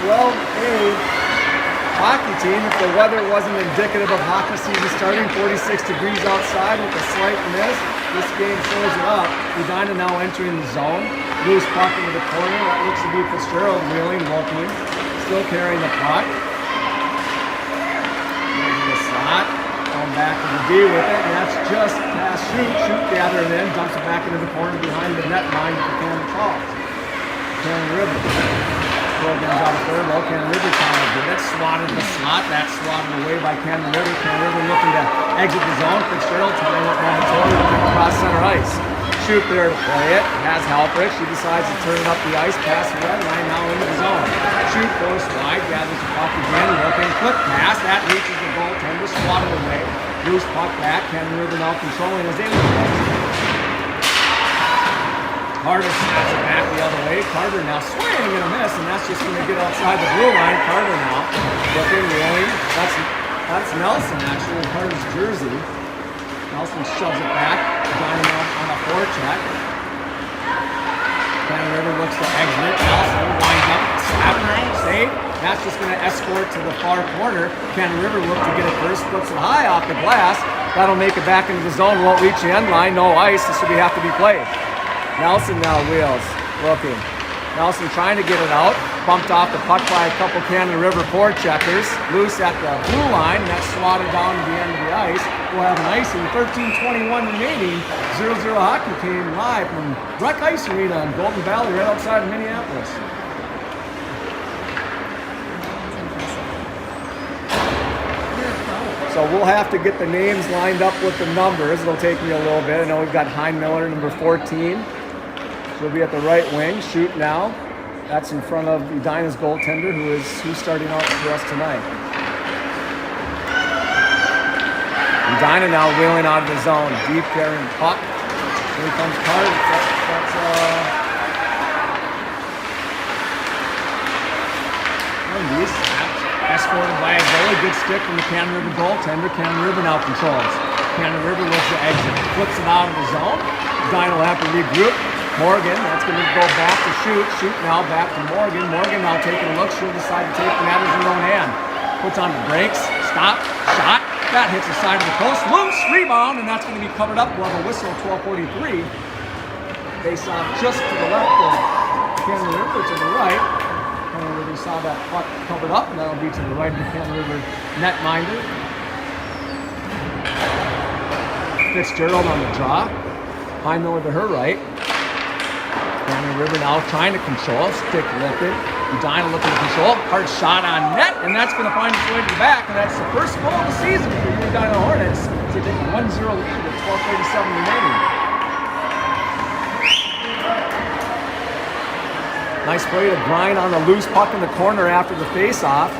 U12A hockey team. If the weather wasn't indicative of hockey season starting, 46 degrees outside with a slight mist, this game shows it up. Edina now entering the zone. Loose puck into the corner. That looks to be Fitzgerald wheeling, looking. Still carrying the puck. Making the slot. Going back to the D with it, and that's just past Shoot. Shoot gathering in, dumps it back into the corner behind the net line for Cannon Falls. Cannon River. Programs out of third low. Cannon River trying to get it. Swatted in the slot. That's swatted away by Cannon River. Cannon River looking to exit the zone. Fitzgerald trying it momentarily to kick across center ice. Shoot there to play it. Has Halpert. She decides to turn it up the ice past the red line, now into the zone. Shoot goes wide, gathers the puck again, looking, quick pass. That reaches the goaltender, swatted away. Loose puck back. Cannon River now controlling as they look at it. Carter snaps it back the other way. Carter now swinging and a miss, and that's just going to get outside the blue line. Carter now looking, rolling. That's Nelson actually in Carter's jersey. Nelson shoves it back. Edina on a forecheck. Cannon River looks to exit it. Nelson winds up, slap, save. That's just going to escort to the far corner. Cannon River looks to get it first, flips it high off the glass. That'll make it back into the zone. Won't reach the end line. No ice. This will have to be played. Nelson now wheels, looking. Nelson trying to get it out. Bumped off the puck by a couple Cannon River forecheckers. Loose at the blue line. That's swatted down to the end of the ice. We'll have an icing. 13:21 remaining. 0-0 hockey came live from Breck Ice Arena in Golden Valley, right outside of Minneapolis. So we'll have to get the names lined up with the numbers. It'll take me a little bit. I know we've got Hein Miller, number 14. She'll be at the right wing. Shoot now. That's in front of Edina's goaltender, who's starting out for us tonight. Edina now wheeling out of the zone. Deep carrying puck. Here comes Carter. That's escorted by a goalie. Good stick from the Cannon River goaltender. Cannon River now controls. Cannon River looks to exit. Flips it out of the zone. Edina will have to regroup. Morgan, that's going to go back to Shoot. Shoot now back to Morgan. Morgan now taking a look. She'll decide to take matters in her own hand. Puts on the brakes. Stop. Shot. That hits the side of the post. Loose. Rebound. And that's going to be covered up. We'll have a whistle. 12:43. Face off just to the left of Cannon River, to the right. Cannon River saw that puck covered up. And that'll be to the right of the Cannon River netminder. Fitzgerald on the draw. Hein Miller to her right. Cannon River now trying to control. Stick looking. Edina looking to control. Hard shot on net, and that's going to find its way to the back. And that's the first goal of the season for the Edina Hornets. To take a 1-0 lead with 12:37 remaining. Nice play to grind on the loose puck in the corner after the face-off.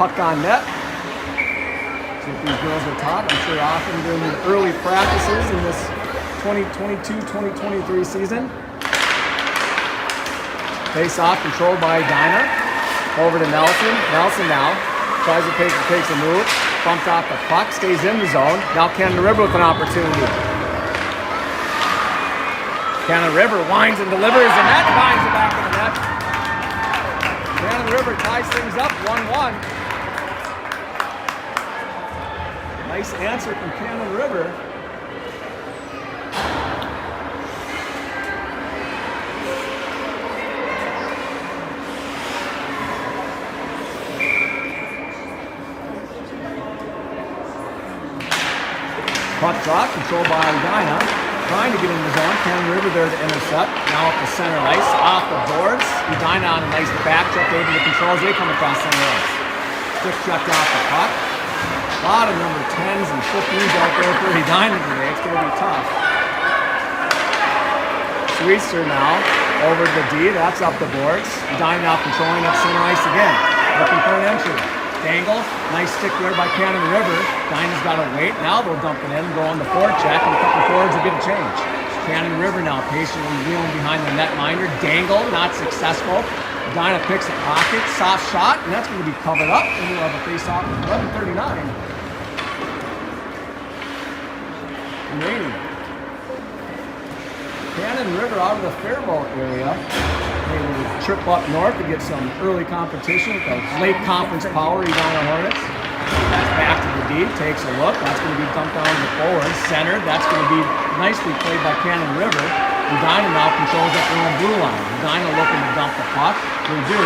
Puck on net. See if these girls are taught. I'm sure often during the early practices in this 2022-2023 season. Face off, controlled by Edina. Over to Nelson. Nelson now tries to takes a move. Bumped off the puck, stays in the zone. Now Cannon River with an opportunity. Cannon River winds and delivers, and that finds it back in the net. Cannon River ties things up 1-1. Nice answer from Cannon River. Puck drop, controlled by Edina. Trying to get in the zone. Cannon River there to intercept. Now up the center ice, off the boards. Edina on a nice back check, able to control as they come across center ice. Stick checked off the puck. A lot of number 10s and 15s out there for Edina today. It's going to be tough. Sweetser now over to the D. That's up the boards. Edina now controlling up center ice again. Looking for an entry. Dangle, nice stick there by Cannon River. Edina's got to wait. Now they'll dump it in and go on the forecheck, and a couple forwards will get a change. Cannon River now patiently wheeling behind the netminder. Dangle, not successful. Edina picks a pocket, soft shot, and that's going to be covered up, and we'll have a face-off at 11:39. Remaining. Cannon River out of the Faribault area. They able to trip up north to get some early competition with the late conference power Edina Hornets. That's back to the D, takes a look. That's going to be dumped down to the forward. Center, that's going to be nicely played by Cannon River. Edina now controls up their own blue line. Edina looking to dump the puck. They do.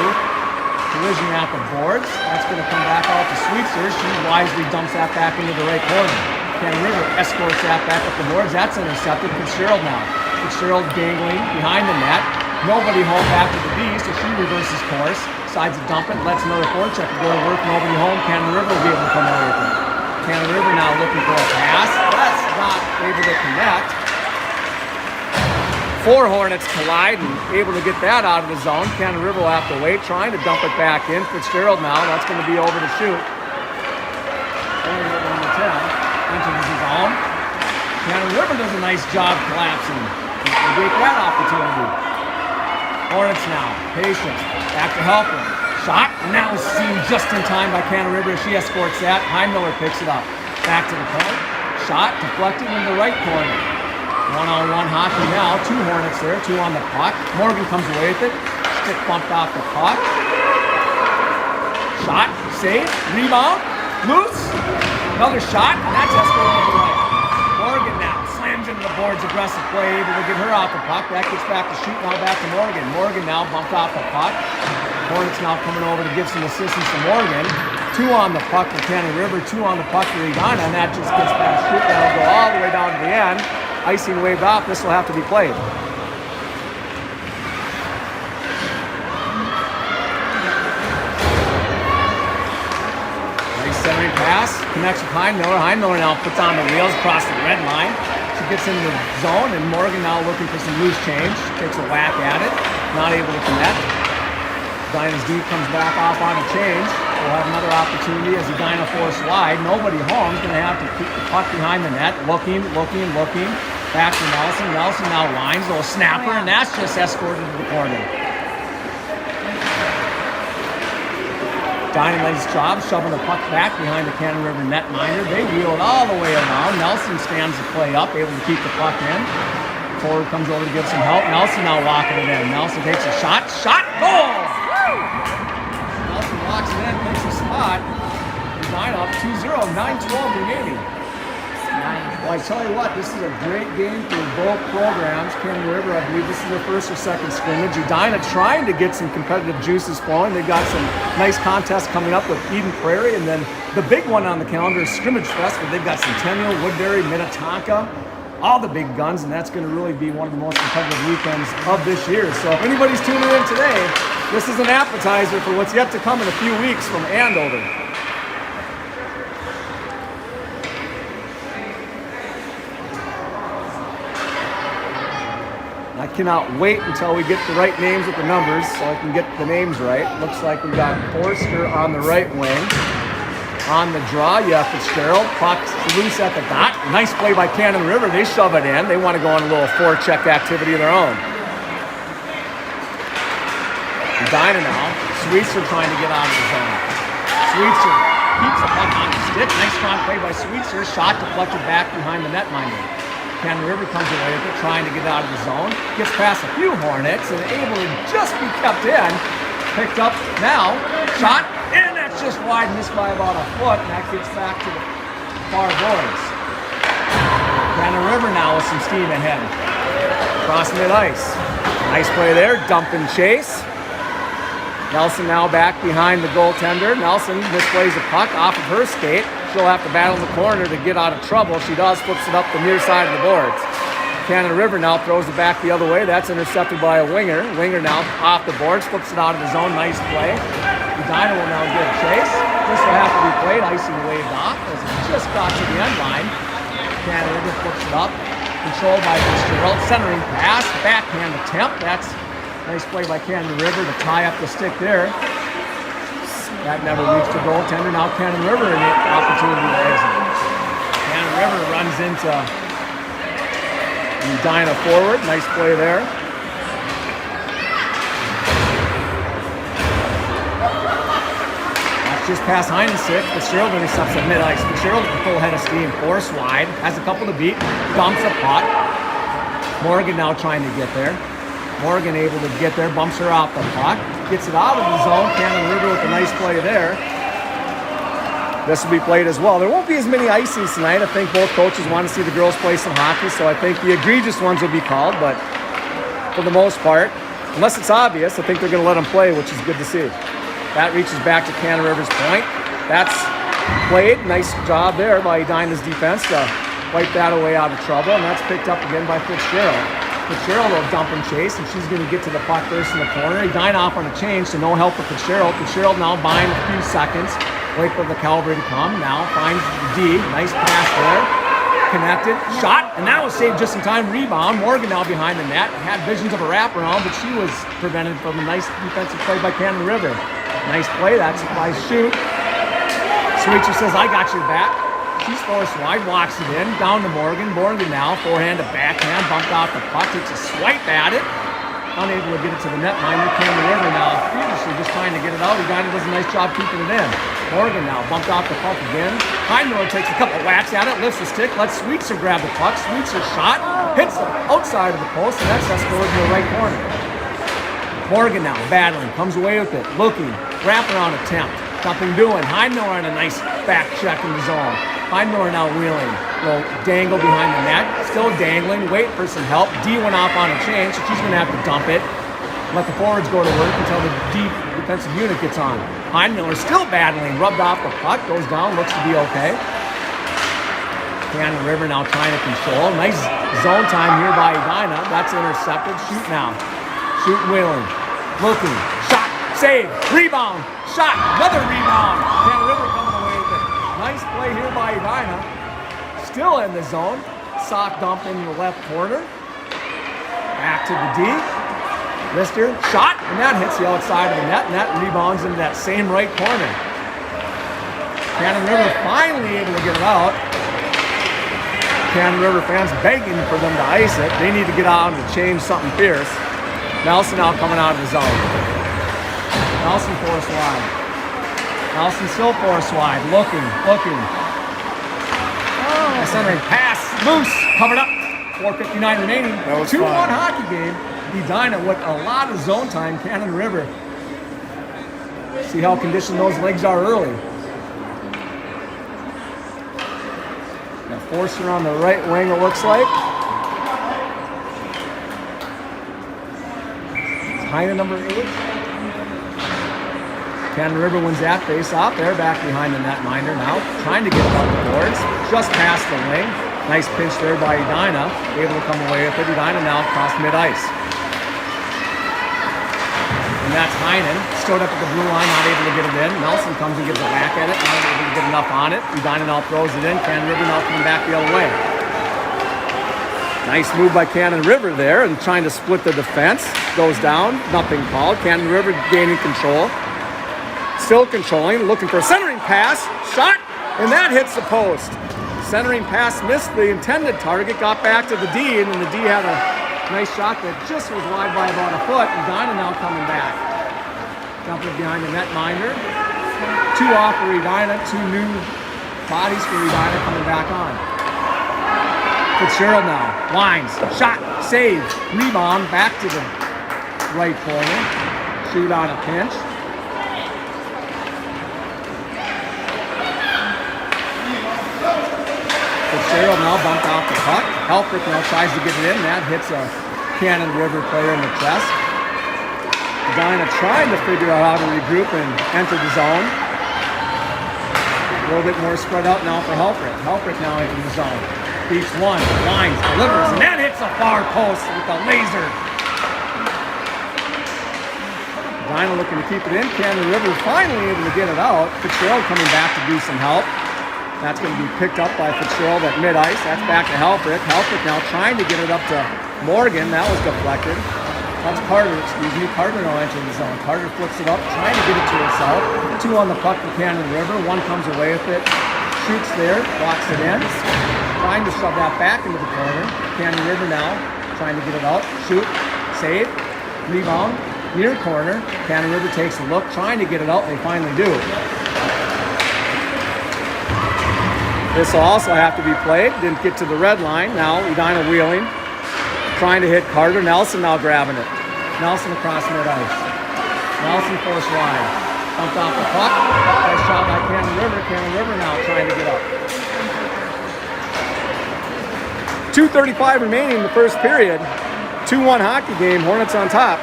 Collision at the boards. That's going to come back out to Sweetser. She wisely dumps that back into the right corner. Cannon River escorts that back up the boards. That's intercepted. Fitzgerald now. Fitzgerald dangling behind the net. Nobody home back to the D, so she reverses course. Decides to dump it. Lets another forecheck go to work. Nobody home. Cannon River will be able to come away with it. Cannon River now looking for a pass. That's not able to connect. 4 Hornets collide and able to get that out of the zone. Cannon River will have to wait, trying to dump it back in. Fitzgerald now, that's going to be over to shoot. Only number 10 enters his own. Cannon River does a nice job collapsing. They get that opportunity. Hornets now, patient, back to Helper. Shot, and that was seen just in time by Cannon River. She escorts that. Heimiller picks it up. Back to the point. Shot, deflected in the right corner. One-on-one hockey now. 2 Hornets there, 2 on the puck. Morgan comes away with it. Stick bumped off the puck. Shot, save, rebound, loose. Another shot, and that's escorted to the right. Morgan now slams into the boards, aggressive play, able to get her off the puck. That gets back to shoot, now back to Morgan. Morgan now bumped off the puck. Hornets now coming over to give some assistance to Morgan. 2 on the puck for Cannon River, 2 on the puck for Edina, and that just gets past shoot. That'll go all the way down to the end. Icing waved off. This will have to be played. Nice centering pass. Connects with Heimiller. Heimiller now puts on the wheels across the red line. She gets into the zone, and Morgan now looking for some loose change. Takes a whack at it. Not able to connect. Edina's D comes back off on a change. We'll have another opportunity as Edina force wide. Nobody home. Is going to have to keep the puck behind the net. Looking. Back to Nelson. Nelson now lines. A little snapper, and that's just escorted to the corner. Edina nice job shoving the puck back behind the Cannon River netminder. They wheel it all the way around. Nelson stands the play up, able to keep the puck in. Forward comes over to give some help. Nelson now walking it in. Nelson takes a shot. Goal! Nelson walks it in, takes a spot. Edina up 2-0, 9-12 remaining. Well, I tell you what, this is a great game for both programs. Cannon River, I believe this is their first or second scrimmage. Edina trying to get some competitive juices flowing. They've got some nice contests coming up with Eden Prairie, and then the big one on the calendar is Scrimmage Fest, where they've got Centennial, Woodbury, Minnetonka, all the big guns, and that's going to really be one of the most competitive weekends of this year. So if anybody's tuning in today, this is an appetizer for what's yet to come in a few weeks from Andover. I cannot wait until we get the right names with the numbers so I can get the names right. Looks like we got Forster on the right wing. On the draw, you have Fitzgerald. Puck's loose at the dot. Nice play by Cannon River. They shove it in. They want to go on a little forecheck activity of their own. Edina now. Sweetser trying to get out of the zone. Sweetser keeps the puck on the stick. Nice strong play by Sweetser. Shot deflected back behind the netminder. Cannon River comes away with it, trying to get out of the zone. Gets past a few Hornets and able to just be kept in. Picked up now. Shot, and that's just wide, missed by about a foot, and that gets back to the far boards. Cannon River now with some steam ahead. Cross mid-ice. Nice play there, dump and chase. Nelson now back behind the goaltender. Nelson misplays the puck off of her skate. She'll have to battle in the corner to get out of trouble. She does, flips it up the near side of the boards. Cannon River now throws it back the other way. That's intercepted by a winger. Winger now off the boards, flips it out of the zone. Nice play. Edina will now get a chase. This will have to be played. Icing waved off as it just got to the end line. Cannon River flips it up. Controlled by Fitzgerald. Centering pass. Backhand attempt. That's a nice play by Cannon River to tie up the stick there. That never reached the goaltender. Now Cannon River in the opportunity to exit. Cannon River runs into Edina forward. Nice play there. That's just past Heinensick. Fitzgerald intercepts at mid-ice. Fitzgerald with a full head of steam. Force wide. Has a couple to beat. Dumps a puck. Morgan now trying to get there. Morgan able to get there, bumps her off the puck, gets it out of the zone. Cannon River with a nice play there. This will be played as well. There won't be as many icings tonight. I think both coaches want to see the girls play some hockey, so I think the egregious ones will be called, but for the most part, unless it's obvious, I think they're going to let them play, which is good to see. That reaches back to Cannon River's point. That's played. Nice job there by Edina's defense to wipe that away out of trouble, and that's picked up again by Fitzgerald. Fitzgerald will dump and chase, and she's going to get to the puck first in the corner. Edina off on a change, so no help for Fitzgerald. Fitzgerald now buying a few seconds. Wait for the cavalry to come. Now finds D. Nice pass there. Connected. Shot. And that was saved just in time. Rebound. Morgan now behind the net. Had visions of a wraparound, but she was prevented from a nice defensive play by Cannon River. Nice play. That's a nice shoot. Sweetser says, I got your back. She's forced wide. Walks it in. Down to Morgan. Morgan now. Forehand to backhand. Bumped off the puck. Takes a swipe at it. Unable to get it to the netminder. Cannon River now feverishly just trying to get it out. Edina does a nice job keeping it in. Morgan now bumped off the puck again. Heinmiller takes a couple whacks at it, lifts the stick, lets Sweetser grab the puck. Sweetser shot, hits the outside of the post, and that's escorted to the right corner. Morgan now battling, comes away with it, looking, wraparound attempt, nothing doing. Heinmiller on a nice back check in the zone. Heinmiller now wheeling, will dangle behind the net, still dangling, wait for some help. D went off on a change, so she's going to have to dump it. Let the forwards go to work until the deep defensive unit gets on. Heinmiller still battling, rubbed off the puck, goes down, looks to be okay. Cannon River now trying to control. Nice zone time here by Edina. That's intercepted. Shoot now. Shoot wheeling. Looking. Shot. Save. Rebound. Shot. Another rebound. Cannon River coming away with it. Nice play here by Edina. Still in the zone. Sock dump in the left corner. Back to the D. Lister, shot, and that hits the outside of the net, and that rebounds into that same right corner. Cannon River finally able to get it out. Cannon River fans begging for them to ice it. They need to get out and change something fierce. Nelson now coming out of the zone. Nelson forced wide. Nelson still forced wide, looking. Centering pass, loose, covered up. 4:59 remaining. 2-1 hockey game. Edina with a lot of zone time. Cannon River. See how conditioned those legs are early. Now Forster on the right wing, it looks like. It's Heine, number 8. Cannon River wins that face off. They're back behind the netminder now, trying to get it up the boards. Just past the wing. Nice pinch there by Edina. Able to come away with it. Edina now across mid-ice. And that's Heinen. Stood up at the blue line, not able to get it in. Nelson comes and gives a whack at it. Not able to get enough on it. Edina now throws it in. Cannon River now coming back the other way. Nice move by Cannon River there and trying to split the defense. Goes down. Nothing called. Cannon River gaining control. Still controlling. Looking for a centering pass. Shot. And that hits the post. Centering pass missed the intended target. Got back to the D. And then the D had a nice shot that just was wide by about a foot. Edina now coming back. Jumping behind the netminder. 2 off for Edina. 2 new bodies for Edina coming back on. Fitzgerald now. Lines. Shot. Save. Rebound. Back to the right corner. Shoot on a pinch. Fitzgerald now bumped off the puck. Helfrich now tries to get it in. That hits a Cannon River player in the chest. Edina trying to figure out how to regroup and enter the zone. A little bit more spread out now for Helfrich. Helfrich now into the zone. Beats one, lines, delivers, and that hits a far post with a laser. Edina looking to keep it in. Cannon River finally able to get it out. Fitzgerald coming back to do some help. That's going to be picked up by Fitzgerald at mid-ice. That's back to Helfrich. Helfrich now trying to get it up to Morgan. That was deflected. That's Carter, excuse me. Carter now entering the zone. Carter flips it up, trying to get it to herself. 2 on the puck for Cannon River. 1 comes away with it. Shoots there, blocks it in. Trying to shove that back into the corner. Cannon River now trying to get it out. Shoot, save, rebound, near corner. Cannon River takes a look, trying to get it out. They finally do. This will also have to be played. Didn't get to the red line. Now Edina wheeling. Trying to hit Carter. Nelson now grabbing it. Nelson across mid-ice. Nelson forced wide. Bumped off the puck. Nice shot by Cannon River. Cannon River now trying to get up. 2:35 remaining in the first period. 2-1 hockey game. Hornets on top.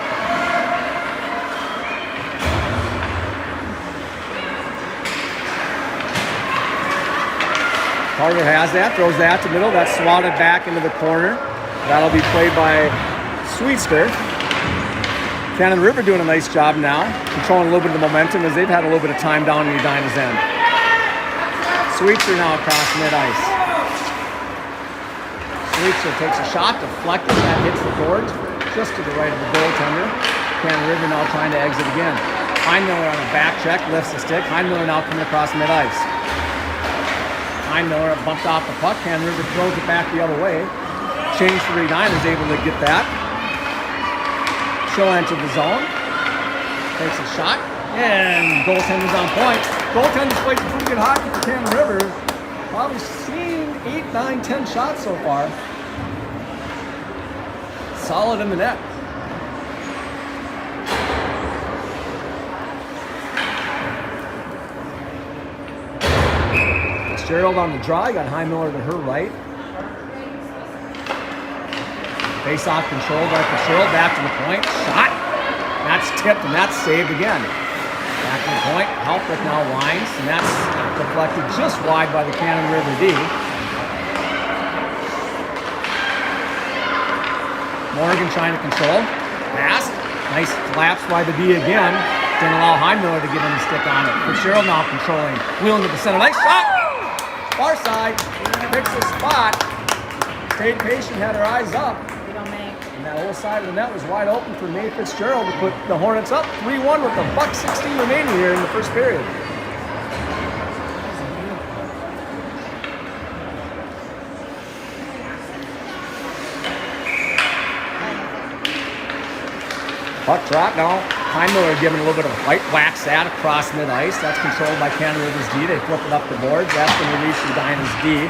Carter has that, throws that to middle. That's swatted back into the corner. That'll be played by Sweetster. Cannon River doing a nice job now, controlling a little bit of the momentum as they've had a little bit of time down in Edina's end. Sweetster now across mid-ice. Sweetster takes a shot, deflected, that hits the board just to the right of the goaltender. Cannon River now trying to exit again. Heinmiller on a back check, lifts the stick. Heinmiller now coming across mid-ice. Heinmiller bumped off the puck. Cannon River throws it back the other way. Change for Edina is able to get that. She'll enter the zone. Takes a shot. And goaltender's on point. Goaltender's played some pretty good hockey for Cannon River. Probably seen 8, 9, 10 shots so far. Solid in the net. Fitzgerald on the draw. You got Heinmiller to her right. Face-off control by Fitzgerald. Back to the point. Shot. That's tipped and that's saved again. Back to the point. Halpert now winds. And that's deflected just wide by the Cannon River D. Morgan trying to control. Pass. Nice collapse by the D again. Didn't allow Heinmiller to get any stick on it. Fitzgerald now controlling. Wheeling to the center. Nice shot. Far side. Picks a spot. Stayed patient. Had her eyes up. And that whole side of the net was wide open for Mae Fitzgerald to put the Hornets up 3-1 with $1:16 remaining here in the first period. Puck drop now. Heinmiller giving a little bit of white wax that across mid-ice. That's controlled by Cannon River's D. They flip it up the boards. That's going to reach Edina's D.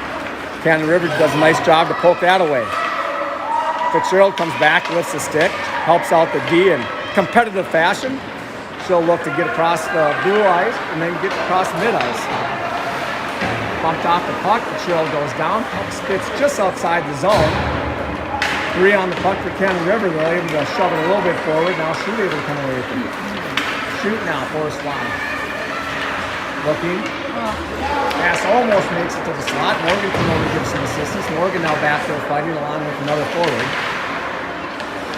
Cannon River does a nice job to poke that away. Fitzgerald comes back, lifts the stick, helps out the D in competitive fashion. She'll look to get across the blue ice and then get across mid-ice. Bumped off the puck, Fitzgerald goes down, spits just outside the zone. 3 on the puck for Cannon River. They're able to shove it a little bit forward. Now she's able to come away with it. Shoot now, forced line. Looking. Pass almost makes it to the slot. Morgan can over give some assistance. Morgan now back there fighting along with another forward.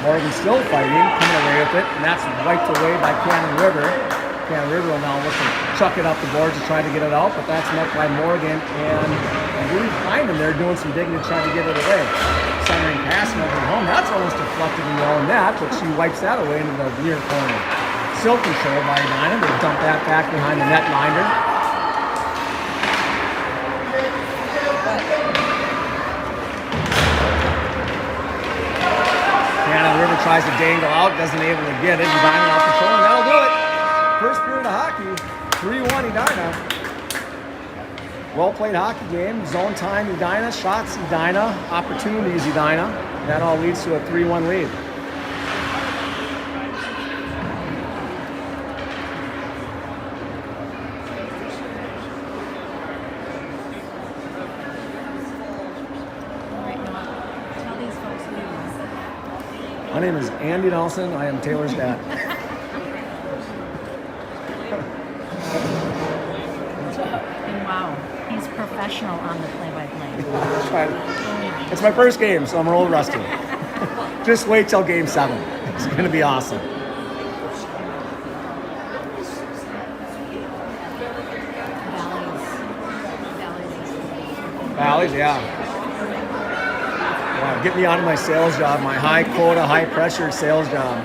Morgan still fighting, coming away with it, and that's wiped away by Cannon River. Cannon River will now look to chuck it up the boards to try to get it out, but that's met by Morgan and really behind him there doing some digging to try to get it away. Centering pass and over home. That's almost deflected in the own net, but she wipes that away into the near corner. Still controlled by Edina. They dump that back behind the netminder. Cannon River tries to dangle out, doesn't able to get it. Edina now controlling. That'll do it. First period of hockey. 3-1 Edina. Well played hockey game. Zone time Edina. Shots Edina. Opportunities Edina. That all leads to a 3-1 lead. My name is Andy Nelson. I am Taylor's dad. Wow, he's professional on the play-by-play. It's my first game, so I'm a little rusty. Just wait till game 7. It's going to be awesome. Valleys, yeah. Wow, get me out of my sales job, my high quota, high pressure sales job.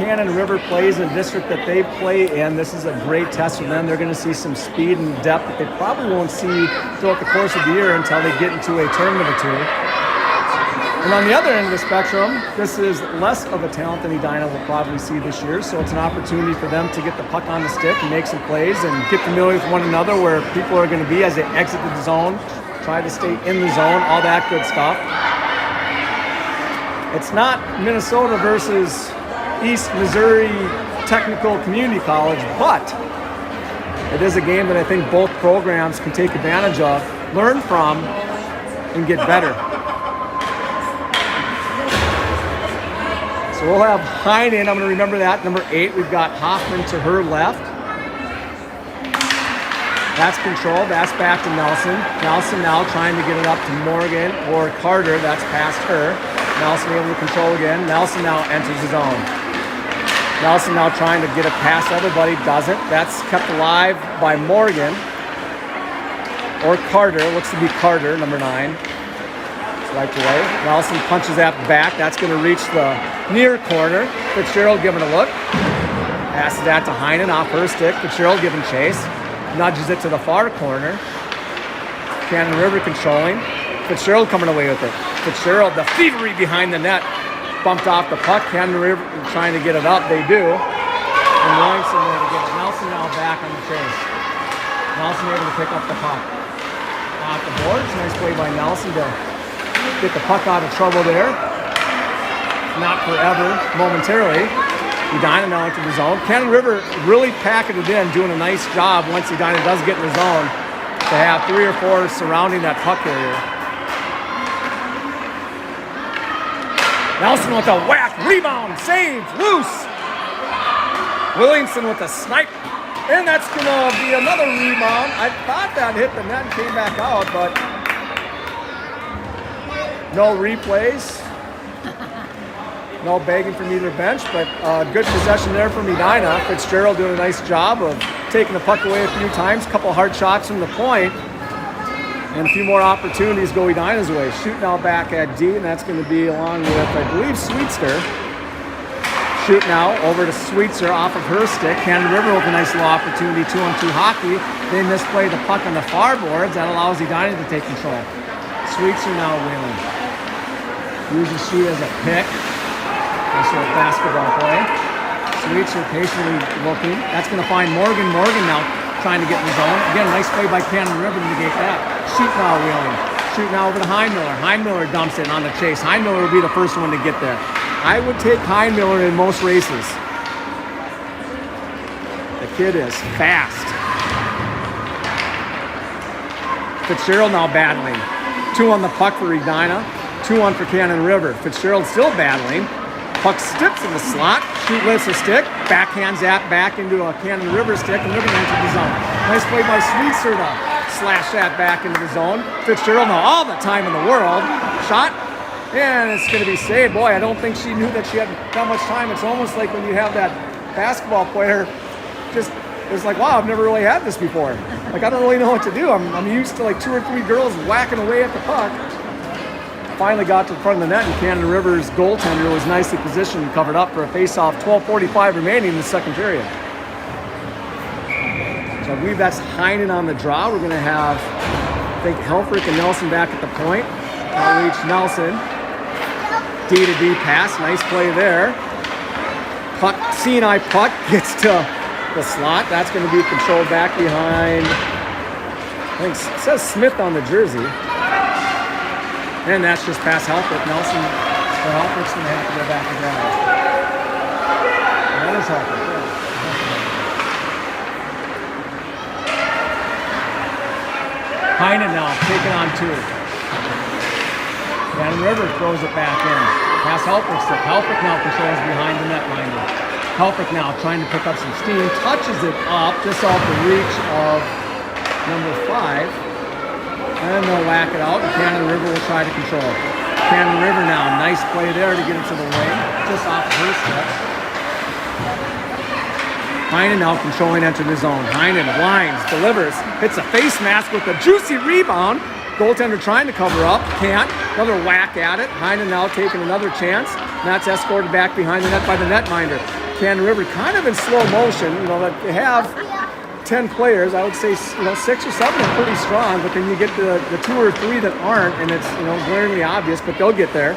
Cannon River plays in the district that they play in, this is a great test for them. They're going to see some speed and depth that they probably won't see throughout the course of the year until they get into a tournament or two. And on the other end of the spectrum, this is less of a talent than Edina will probably see this year, so it's an opportunity for them to get the puck on the stick and make some plays and get familiar with one another where people are going to be as they exit the zone, try to stay in the zone, all that good stuff. It's not Minnesota versus East Missouri Technical Community College, but it is a game that I think both programs can take advantage of, learn from, and get better. So we'll have Heinen, I'm going to remember that, number 8. We've got Hoffman to her left. That's control, that's back to Nelson. Nelson now trying to get it up to Morgan or Carter, that's past her. Nelson able to control again. Nelson now enters his own. Nelson now trying to get it past everybody, doesn't. That's kept alive by Morgan. Or Carter, looks to be Carter, number 9. Wiped away. Nelson punches that back. That's going to reach the near corner. Fitzgerald giving a look. Passes that to Heinen off her stick. Fitzgerald giving chase. Nudges it to the far corner. Cannon River controlling. Fitzgerald coming away with it. Fitzgerald, the thievery behind the net. Bumped off the puck. Cannon River trying to get it up. They do. And Williamson there to get it. Nelson now back on the chase. Nelson able to pick up the puck. Off the boards. Nice play by Nelson to get the puck out of trouble there. Not forever, momentarily. Edina now into the zone. Cannon River really packing it in, doing a nice job once Edina does get in the zone to have 3 or 4 surrounding that puck area. Nelson with a whack, rebound, save, loose. Williamson with a snipe. And that's going to be another rebound. I thought that hit the net and came back out, but no replays, no begging from either bench, but good possession there from Edina. Fitzgerald doing a nice job of taking the puck away a few times, a couple hard shots from the point, and a few more opportunities go Edina's way. Shoot now back at D, and that's going to be along with, I believe, Sweetster. Shoot now over to Sweetser off of her stick. Cannon River with a nice little opportunity, 2-on-2 hockey. They misplay the puck on the far boards. That allows Edina to take control. Sweetser now winning. Uses shoot as a pick. Nice little basketball play. Sweetser patiently looking. That's going to find Morgan. Morgan now trying to get in the zone. Again, nice play by Cannon River to negate that. Shoot now wheeling. Shoot now over to Heinmiller. Heinmiller dumps it on the chase. Heinmiller will be the first one to get there. I would take Heinmiller in most races. The kid is fast. Fitzgerald now battling. 2 on the puck for Edina. 2 on for Cannon River. Fitzgerald still battling. Puck stips in the slot. Shoot lifts a stick. Backhands that back into a Cannon River stick, and they're going to enter the zone. Nice play by Sweetser to slash that back into the zone. Fitzgerald now all the time in the world. Shot. And it's going to be saved. Boy, I don't think she knew that she had that much time. It's almost like when you have that basketball player just, it's like, wow, I've never really had this before. Like, I don't really know what to do. I'm used to like 2 or 3 girls whacking away at the puck. Finally got to the front of the net, and Cannon River's goaltender was nicely positioned and covered up for a face-off. 12:45 remaining in the second period. So I believe that's Heinen on the draw. We're going to have, I think, Helfrich and Nelson back at the point. Now reach Nelson. D-to-D pass, nice play there. Puck, C&I puck gets to the slot. That's going to be controlled back behind, I think it says Smith on the jersey. And that's just past Helfrich. Nelson, or Helfrich's going to have to go back and grab it. That is Helfrich, yeah. Heinen now taking on 2. Cannon River throws it back in. Pass Helfrich stick. Helfrich now controls behind the netminder. Helfrich now trying to pick up some steam. Touches it up just off the reach of number 5. And they'll whack it out. And Cannon River will try to control. Cannon River now. Nice play there to get it to the wing. Just off of her step. Heinen now controlling enter the zone. Heinen lines, delivers, hits a face mask with a juicy rebound. Goaltender trying to cover up, can't. Another whack at it. Heinen now taking another chance. And that's escorted back behind the net by the netminder. Cannon River kind of in slow motion. You know, that they have 10 players. I would say, you know, 6 or 7 are pretty strong, but then you get the 2 or 3 that aren't, and it's, you know, glaringly obvious, but they'll get there.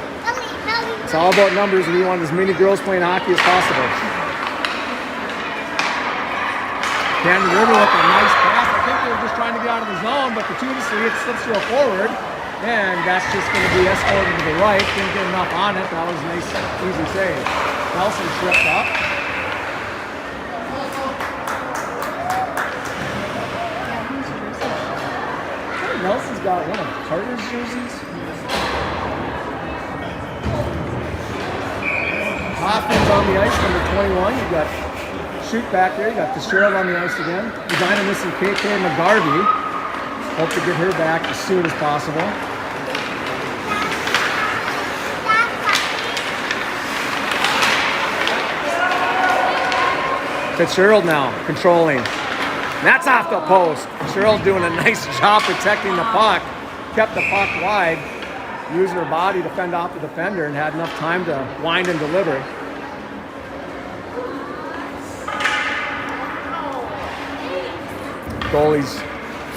It's all about numbers, and you want as many girls playing hockey as possible. Cannon River with a nice pass. I think they were just trying to get out of the zone, but the 2 to 3, it slips to a forward, and that's just going to be escorted to the right. Didn't get enough on it. That was a nice, easy save. Nelson tripped up. Nelson's got one of Carter's jerseys. Hoffman's on the ice, number 21. You've got Shoot back there. You got Fitzgerald on the ice again. Edina missing KK McGarvey. Hope to get her back as soon as possible. Fitzgerald now controlling. And that's off the post. Fitzgerald's doing a nice job protecting the puck. Kept the puck wide, using her body to fend off the defender, and had enough time to wind and deliver. Goalie's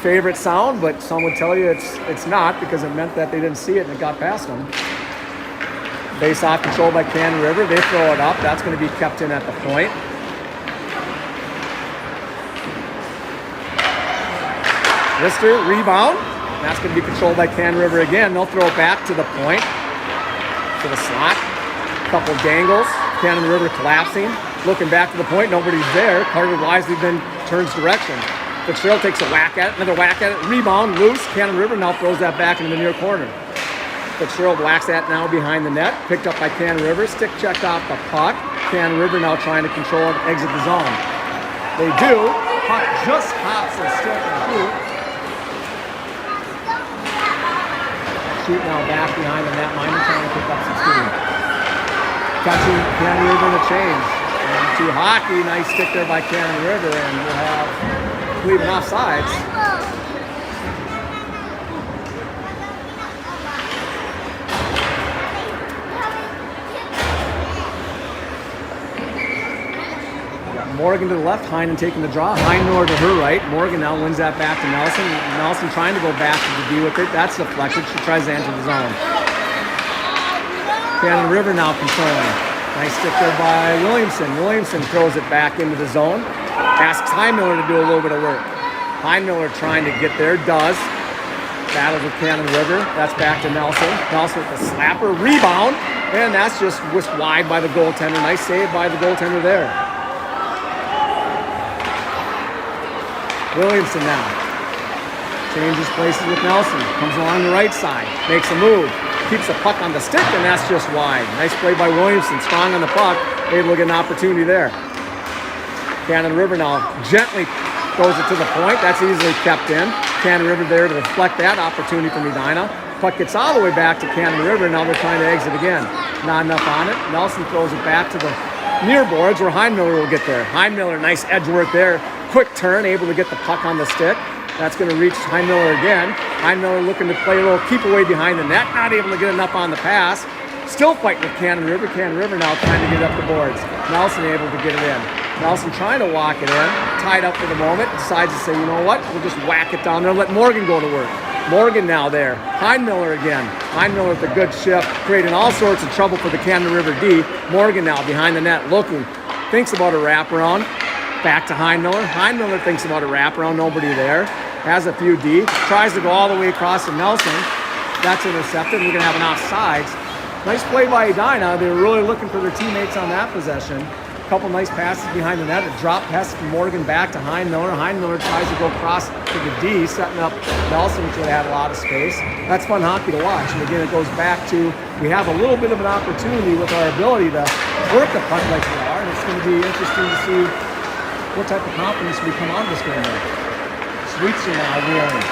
favorite sound, but some would tell you it's not, because it meant that they didn't see it and it got past them. Face off controlled by Cannon River. They throw it up. That's going to be kept in at the point. Lister, rebound. That's going to be controlled by Cannon River again. They'll throw it back to the point, to the slot. Couple dangles. Cannon River collapsing. Looking back to the point. Nobody's there. Carter wisely then turns direction. Fitzgerald takes a whack at it. Another whack at it. Rebound, loose. Cannon River now throws that back into the near corner. Fitzgerald whacks that now behind the net. Picked up by Cannon River. Stick checked off the puck. Cannon River now trying to control and exit the zone. They do. Puck just hops the stick and shoot. Shoot now back behind the net. Minor trying to pick up some speed. Catching Cannon River in the change. And to hockey. Nice stick there by Cannon River. And we'll have Cleveland offsides. Morgan to the left, Heinen taking the draw. Heinen to her right. Morgan now wins that back to Nelson. Nelson trying to go back to the D with it. That's deflected. She tries to enter the zone. Cannon River now controlling. Nice stick there by Williamson. Williamson throws it back into the zone. Asks Heimiller to do a little bit of work. Heimiller trying to get there. Does. Battles with Cannon River. That's back to Nelson. Nelson with the slapper. Rebound. And that's just whisked wide by the goaltender. Nice save by the goaltender there. Williamson now changes places with Nelson. Comes along the right side. Makes a move. Keeps the puck on the stick, and that's just wide. Nice play by Williamson. Strong on the puck. Able to get an opportunity there. Cannon River now gently throws it to the point. That's easily kept in. Cannon River there to deflect that opportunity from Edina. Puck gets all the way back to Cannon River. Now they're trying to exit again. Not enough on it. Nelson throws it back to the near boards where Heimiller will get there. Heimiller, nice edge work there. Quick turn, able to get the puck on the stick. That's going to reach Heimiller again. Heimiller looking to play a little keep away behind the net. Not able to get enough on the pass. Still fighting with Cannon River. Cannon River now trying to get up the boards. Nelson able to get it in. Nelson trying to walk it in. Tied up for the moment. Decides to say, you know what? We'll just whack it down there and let Morgan go to work. Morgan now there. Heimiller again. Heimiller with a good shift. Creating all sorts of trouble for the Cannon River D. Morgan now behind the net looking. Thinks about a wraparound. Back to Heimiller. Heimiller thinks about a wraparound. Nobody there. Has a few D. Tries to go all the way across to Nelson. That's intercepted. We're going to have an offsides. Nice play by Edina. They were really looking for their teammates on that possession. A couple nice passes behind the net. A drop pass from Morgan back to Heimiller. Heimiller tries to go across to the D, setting up Nelson, which would have a lot of space. That's fun hockey to watch. And again, it goes back to we have a little bit of an opportunity with our ability to work the puck like we are. And it's going to be interesting to see what type of confidence we come out of this game with. Sweets are now wheeling.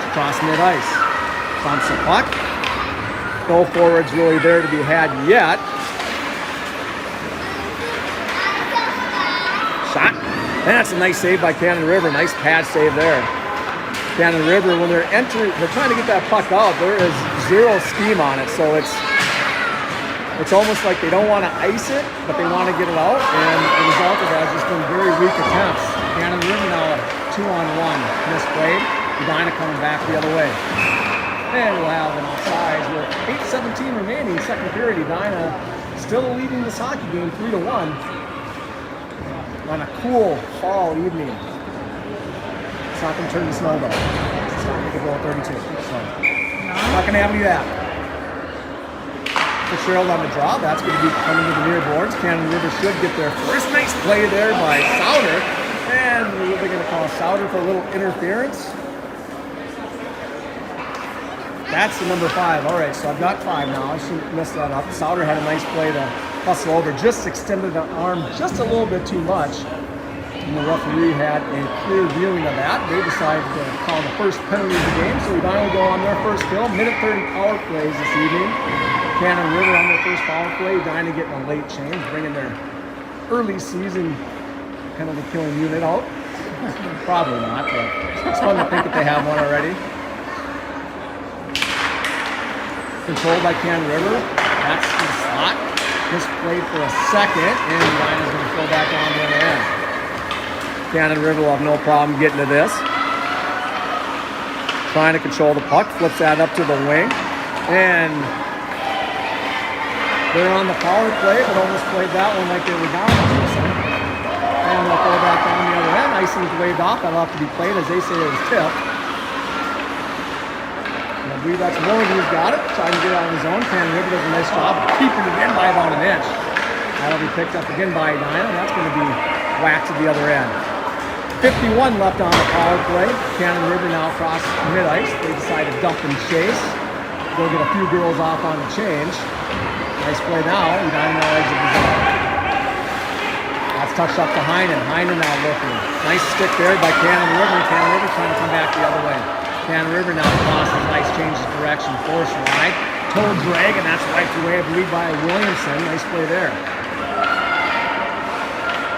Across mid-ice. Bumps the puck. No forwards really there to be had yet. Shot. And that's a nice save by Cannon River. Nice pad save there. Cannon River, when they're entering, they're trying to get that puck out. There is zero steam on it, so it's It's almost like they don't want to ice it, but they want to get it out, and the result of that has just been very weak attempts. Cannon River now a 2-on-1 misplayed. Edina coming back the other way. And we'll have an offsides with 8:17 remaining, second period. Edina still leading this hockey game 3-1 on a cool fall evening. It's not going to turn to snow though. It's not going to go at 32. So not going to have any of that. Fitzgerald on the draw. That's going to be coming to the near boards. Cannon River should get their first nice play there by Souter. And they're going to call Souter for a little interference. That's the number 5. All right, so I've got 5 now. I shouldn't mess that up. Souter had a nice play to hustle over. Just extended the arm just a little bit too much. And the referee had a clear viewing of that. They decided to call the first penalty of the game. So Edina will go on their first kill. Minute 30 power plays this evening. Cannon River on their first power play. Edina getting a late change, bringing their early season penalty killing unit out. Probably not, but it's fun to think that they have one already. Controlled by Cannon River. That's the slot. Misplayed for a second, and Edina's going to throw back on the other end. Cannon River will have no problem getting to this. Trying to control the puck. Flips that up to the wing. And they're on the power play, but almost played that one like they were down. And they'll throw back on the other end. Icing's waved off. That'll have to be played as they say it was tipped. I believe that's Morgan who's got it. Trying to get out of his own. Cannon River does a nice job of keeping it in by about an inch. That'll be picked up again by Edina. That's going to be whacked at the other end. 51 left on the power play. Cannon River now across mid-ice. They decide to dump and chase. Go get a few girls off on the change. Nice play now. Edina now exit the zone. That's touched up to Heinen. Heinen now looking. Nice stick there by Cannon River. Cannon River trying to come back the other way. Cannon River now crosses ice, changes direction, force ride, toe drag, and that's wiped away, I believe, by Williamson. Nice play there.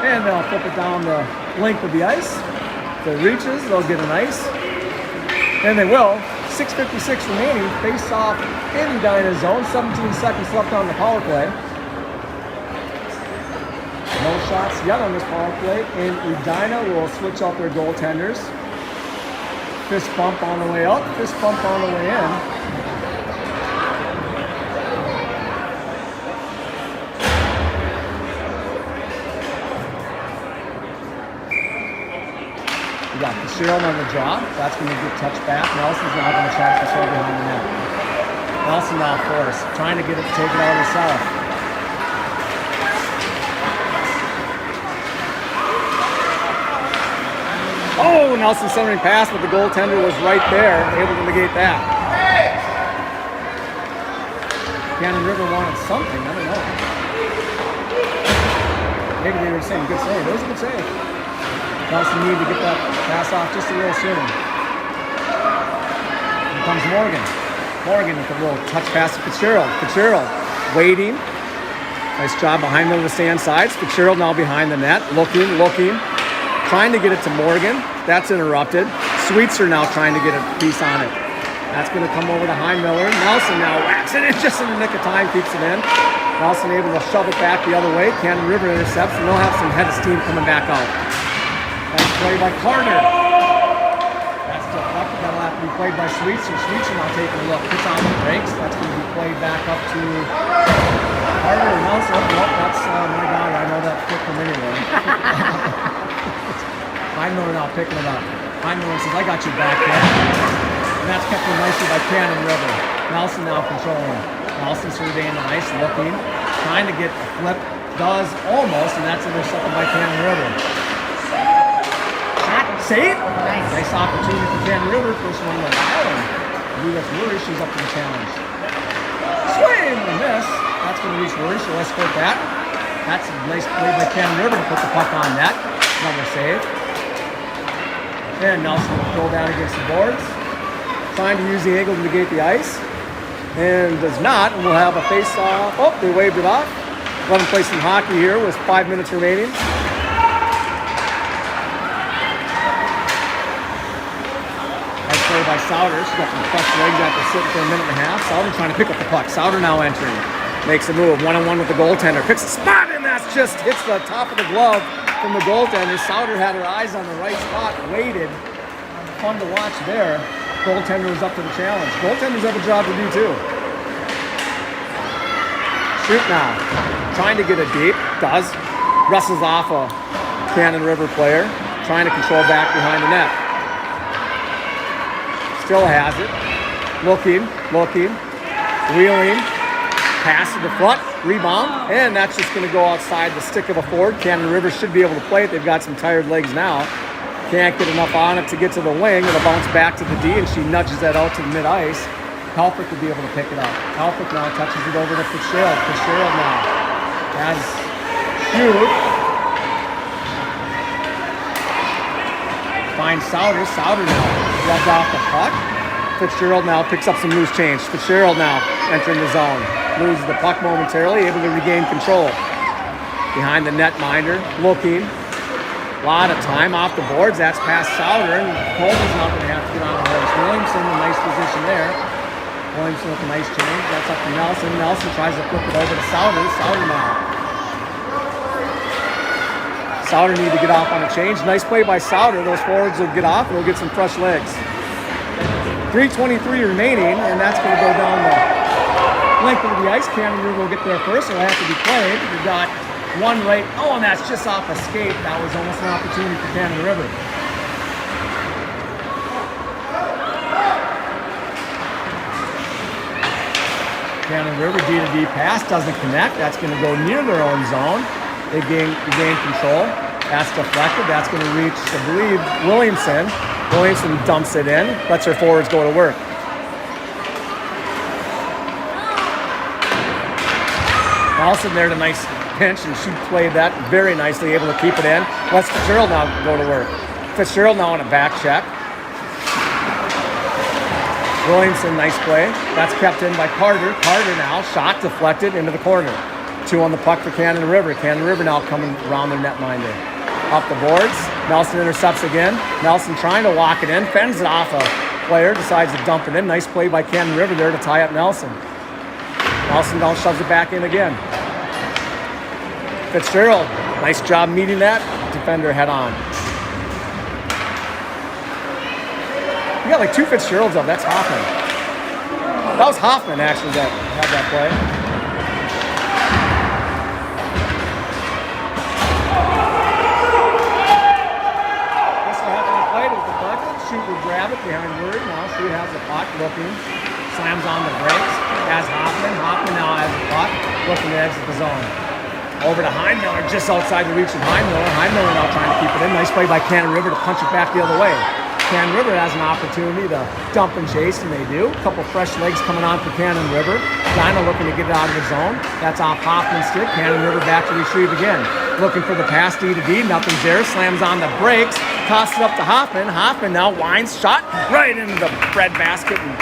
And they'll flip it down the length of the ice. If it reaches, they'll get an ice. And they will. 6:56 remaining. Face off in Edina's zone. 17 seconds left on the power play. No shots yet on this power play. And Edina will switch out their goaltenders. Fist bump on the way out, fist bump on the way in. We got Fitzgerald on the draw. That's going to get touched back. Nelson's now going to try to control behind the net. Nelson now forced, trying to get it to take it out himself. Oh, Nelson centering pass, but the goaltender was right there, able to negate that. Cannon River wanted something, I don't know. Maybe they were saying good save. It was a good save. Nelson needed to get that pass off just a little sooner. Here comes Morgan. Morgan with a little touch pass to Fitzgerald. Fitzgerald waiting. Nice job behind them to stay on sides. Fitzgerald now behind the net, looking. Trying to get it to Morgan. That's interrupted. Sweetser now trying to get a piece on it. That's going to come over to Heimiller. Nelson now whacks it in just in the nick of time, keeps it in. Nelson able to shove it back the other way. Cannon River intercepts, and they'll have some head of steam coming back out. That's played by Carter. That's deflected. That'll have to be played by Sweetser. Sweetser now taking a look. Puts on the brakes. That's going to be played back up to Carter and Nelson. Nope, that's, my God, I know that kick from anywhere. Heimiller now picking it up. Heimiller says, I got your back, Ken. And that's kept in nicely by Cannon River. Nelson now controlling. Nelson surveying the ice, looking, trying to get a flip. Does almost, and that's intercepted by Cannon River. Shot, save. Nice opportunity for Cannon River. First one in a while. And Ludas Murray, she's up to the challenge. Swing and a miss. That's going to reach Murray. She'll escort that. That's a nice play by Cannon River to put the puck on net. Another save. And Nelson will throw that against the boards. Trying to use the angle to negate the ice. And does not. And we'll have a face-off. Oh, they waved it off. Let them play some hockey here with 5 minutes remaining. Nice play by Souter. She's got some fresh legs after sitting for a minute and a half. Souter trying to pick up the puck. Souter now entering. Makes a move, one-on-one with the goaltender. Picks a spot, and that's just hits the top of the glove from the goaltender. Sauter had her eyes on the right spot, waited. Fun to watch there. Goaltender was up to the challenge. Goaltenders have a job to do too. Shoot now. Trying to get it deep. Does. Wrestles off a Cannon River player. Trying to control back behind the net. Still has it. Looking. Wheeling. Pass to the front. Rebound. And that's just going to go outside the stick of a forward. Cannon River should be able to play it. They've got some tired legs now. Can't get enough on it to get to the wing. It'll bounce back to the D, and she nudges that out to the mid-ice. Halpert to be able to pick it up. Halpert now touches it over to Fitzgerald. Fitzgerald now has shoot. Finds Sauter. Sauter now rubs off the puck. Fitzgerald now picks up some loose change. Fitzgerald now entering the zone. Loses the puck momentarily, able to regain control. Behind the netminder, looking. A lot of time off the boards. That's past Sauter, and Coleman's not going to have to get on the horse. Williamson in a nice position there. Williamson with a nice change. That's up to Nelson. Nelson tries to flip it over to Sauter. Sauter now. Sauter need to get off on a change. Nice play by Sauter. Those forwards will get off and we'll get some fresh legs. 3:23 remaining, and that's going to go down the length of the ice. Cannon River will get there first. It'll have to be played. We've got one right. Oh, and that's just off a skate. That was almost an opportunity for Cannon River. Cannon River D-to-D pass doesn't connect. That's going to go near their own zone. They gain control. That's deflected. That's going to reach, I believe, Williamson. Williamson dumps it in. Lets her forwards go to work. Nelson there to nice pinch, and she played that very nicely, able to keep it in. Lets Fitzgerald now go to work. Fitzgerald now on a back check. Williamson, nice play. That's kept in by Carter. Carter now, shot deflected into the corner. 2 on the puck for Cannon River. Cannon River now coming around their netminder. Up the boards. Nelson intercepts again. Nelson trying to walk it in. Fends it off a player. Decides to dump it in. Nice play by Cannon River there to tie up Nelson. Nelson now shoves it back in again. Fitzgerald, nice job meeting that defender head on. We got like 2 Fitzgeralds up. That's Hoffman. That was Hoffman actually that had that play. This will happen to play with the puck. Shoot will grab it behind Word. Now she has the puck looking. Slams on the brakes. Has Hoffman. Hoffman now has the puck. Looking to exit the zone. Over to Heimiller, just outside the reach of Heimiller. Heimiller now trying to keep it in. Nice play by Cannon River to punch it back the other way. Cannon River has an opportunity to dump and chase, and they do. A couple fresh legs coming on for Cannon River. Dinah looking to get it out of the zone. That's off Hoffman's stick. Cannon River back to retrieve again. Looking for the pass D-to-D. Nothing's there. Slams on the brakes. Tosses it up to Hoffman. Hoffman now winds. Shot right into the bread basket, and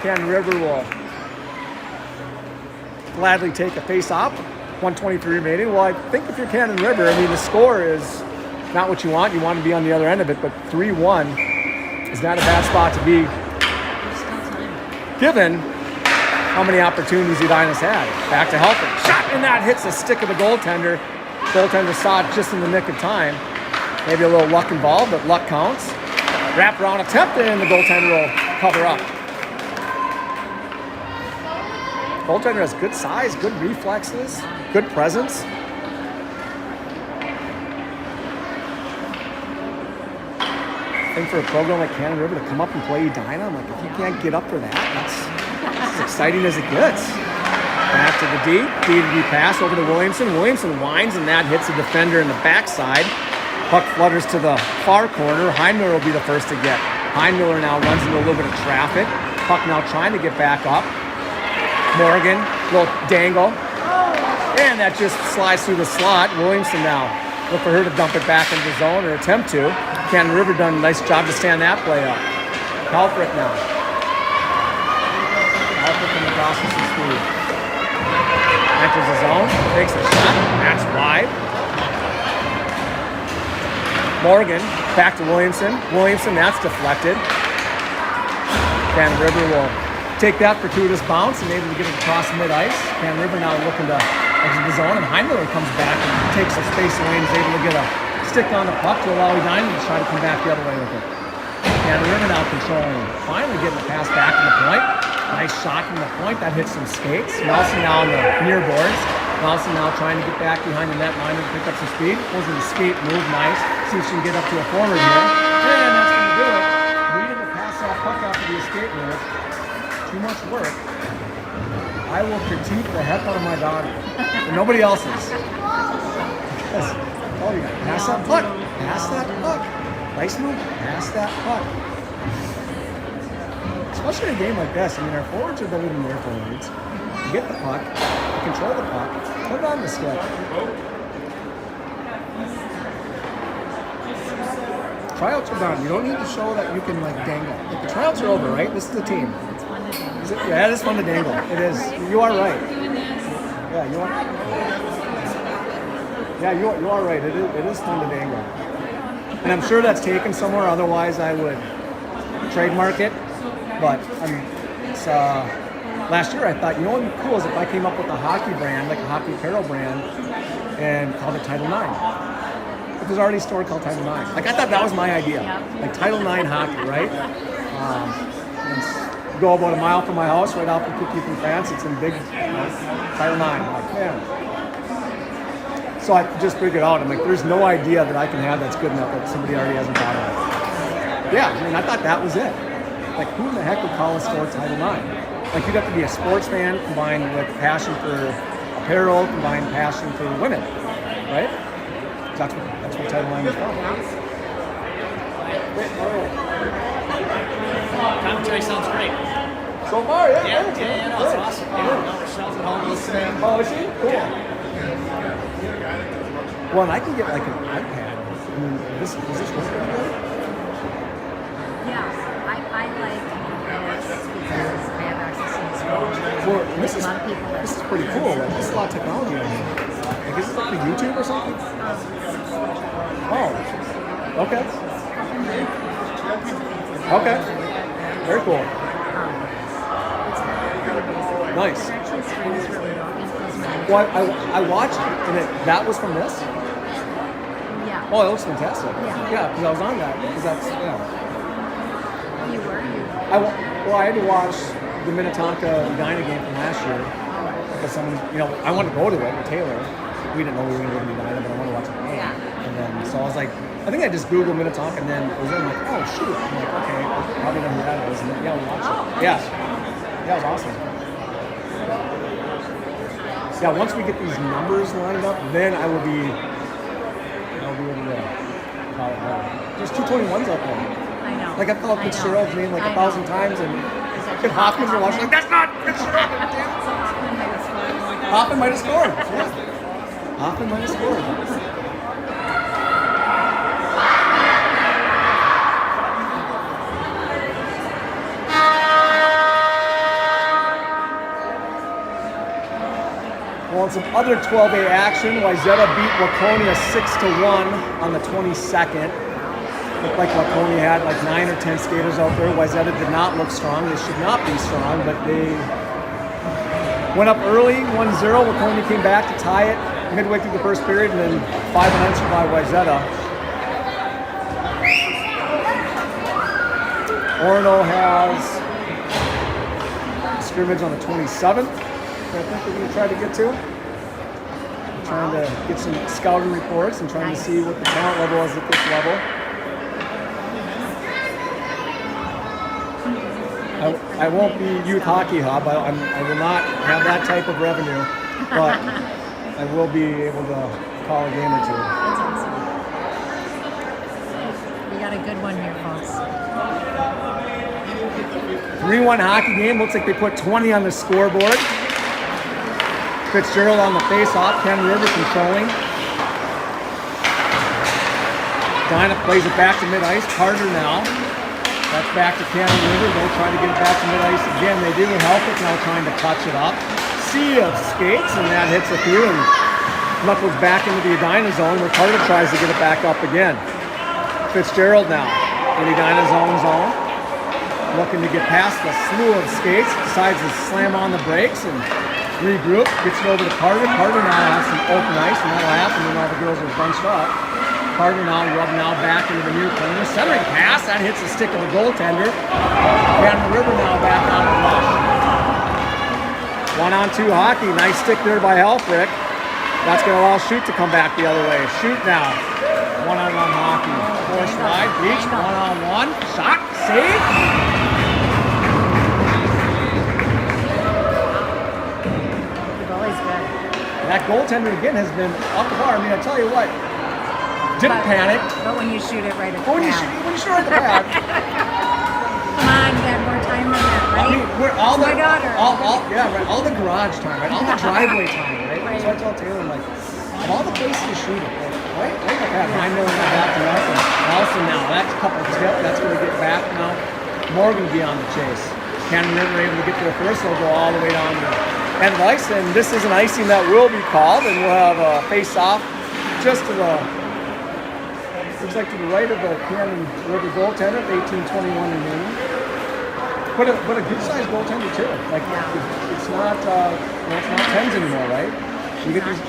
Cannon River will gladly take a face-off. 1:23 remaining. Well, I think if you're Cannon River, I mean, the score is not what you want. You want to be on the other end of it, but 3-1 is not a bad spot to be, given how many opportunities Edina's had. Back to Halpert. Shot, and that hits the stick of the goaltender. Goaltender saw it just in the nick of time. Maybe a little luck involved, but luck counts. Wrap around attempt, and the goaltender will cover up. Goaltender has good size, good reflexes, good presence. I think for a program like Cannon River to come up and play Edina, I'm like, if you can't get up for that, that's as exciting as it gets. Back to the D, D-to-D pass over to Williamson. Williamson winds, and that hits the defender in the backside. Puck flutters to the far corner. Heimler will be the first to get. Heimler now runs into a little bit of traffic. Puck now trying to get back up. Morgan, little dangle, and that just slides through the slot. Williamson now, look for her to dump it back into the zone, or attempt to. Cannon River done a nice job to stand that play up. Halpert now. Halpert can process the speed. Enters the zone, takes a shot, that's wide. Morgan, back to Williamson. Williamson, that's deflected. Cannon River will take that fortuitous bounce and able to get it across mid-ice. Can River now looking to exit the zone, and Heimler comes back and takes some space away and is able to get a stick on the puck to allow Edina to try to come back the other way with it. Can River now controlling, finally getting the pass back to the point. Nice shot from the point, that hits some skates. Nelson now on the near boards. Nelson now trying to get back behind the net line and pick up some speed. Pulls in the skate, move nice. See if she can get up to a forward here. And that's going to do it. Needed to pass that puck after the escape move. Too much work. I will critique the heck out of my daughter. But nobody else's. Because, oh, you got to pass that puck. Pass that puck. Nice move. Pass that puck. Especially in a game like this. I mean, our forwards are better than their forwards. You get the puck, you control the puck, put it on the stick. Tryouts are done. You don't need to show that you can like dangle. Like, the tryouts are over, right? This is the team. It's fun to dangle. Is it? Yeah, it is fun to dangle. It is. You are right. Yeah, you are. Yeah, you are right. It is fun to dangle. And I'm sure that's taken somewhere. Otherwise, I would trademark it. But it's, last year I thought, you know what would be cool is if I came up with a hockey brand, like a hockey apparel brand, and called it Title IX. But there's already a store called Title IX. Like I thought that was my idea, like Title IX hockey, right? And go about a mile from my house, right off the 50th in France. It's in big Title IX. I'm like, man. So I just figured out. I'm like, there's no idea that I can have that's good enough that somebody already hasn't thought of. Yeah, I mean, I thought that was it. Like, who in the heck would call a store Title IX? Like, you'd have to be a sports fan combined with passion for apparel, combined passion for women, right? That's what Title IX is from. Commentary sounds great. So far, yeah. Yeah, no, it's awesome. Yeah, no, Michelle's at home listening. Oh, is she? Cool. Well, and I can get like an iPad. I mean, is this working good? Yeah, I like this because I have access to this phone. Well, this A lot of people this is pretty cool. Like, this is a lot of technology on here. Like, is this like the YouTube or something? Oh, okay. Okay. Very cool. It's pretty basic. Nice. It actually screens really well. It goes really Well, I watched it, and that was from this? Yeah. Oh, it looks fantastic. Yeah. Yeah, because I was on that. Because that's, yeah. You were? I had to watch the Minnetonka Edina game from last year. Because someone, I wanted to go to it with Taylor. We didn't know we were going to go to Edina, but I wanted to watch the game. Yeah. And then, so I was like, I think I just Googled Minnetonka, and then it was in like, oh, shoot. I'm like, okay, I probably know who that is. And then, yeah, we watched it. Yeah. Yeah, it was awesome. Yeah, once we get these numbers lined up, then I'll be able to call it better. There's 221s out there. I know. Like I thought Fitzgerald's name like I 1,000 know. times, and if Hoffman's were watching, like, that's not Fitzgerald. So Hoffman might have scored. Hoffman might have scored. Yeah. Hoffman might have scored. Well, in some other 12A action, Wayzata beat Waconia 6-1 on the 22nd. Looked like Waconia had like 9 or 10 skaters out there. Wayzata did not look strong. They should not be strong, but they went up early, 1-0. Waconia came back to tie it midway through the first period, and then 5 unanswered by Wayzata. Orono has scrimmage on the 27th. I think we're going to try to get to. We're trying to get some scouting reports and trying to see what the talent level is at this level. I won't be Youth Hockey Hub. I will not have that type of revenue, but I will be able to call a game or two. That's awesome. We got a good one here, folks. 3-1 hockey game. Looks like they put 20 on the scoreboard. Fitzgerald on the face-off. Ken River controlling. Edina plays it back to mid-ice. Carter now. That's back to Ken River. They'll try to get it back to mid-ice again. They do. Helfrich now trying to touch it up. Sea of skates, and that hits a few and knuckles back into the Edina zone where Carter tries to get it back up again. Fitzgerald now in Edina zone. looking to get past the slew of skates, decides to slam on the brakes and regroup, gets it over to Carter. Carter now has some open ice, and that'll happen when all the girls are bunched up. Carter now rubbing now back into the near corner. Centering pass, that hits the stick of the goaltender. Cannon River now back on the rush. 1-on-2 hockey, nice stick there by Helfrich. That's going to allow Shoot to come back the other way. Shoot now. 1-on-1 hockey. Force wide, reach, 1-on-1. Shot, save. The goalie's good. That goaltender again has been up the bar. I mean, I tell you what, didn't panic. But when you shoot it right at the When you pad. shoot at the pad, Come on, you got more time than that, I right? mean, we're all It's the my daughter. yeah, right. All the garage time, right? All the driveway time, right? Right. So I tell Taylor, like, of all the places to shoot it, right at the pad. 9 million back to nothing. Nelson now, that's a couple tip. That's going to get back now. Morgan be on the chase. Cannon River able to get there first. They'll go all the way down to end of ice, and this is an icing that will be called, and we'll have a face-off just to the. Looks like to the right of the Cannon River goaltender, 18-21 remaining. But a good sized goaltender too. Like it's not it's not 10s anymore, right? You get these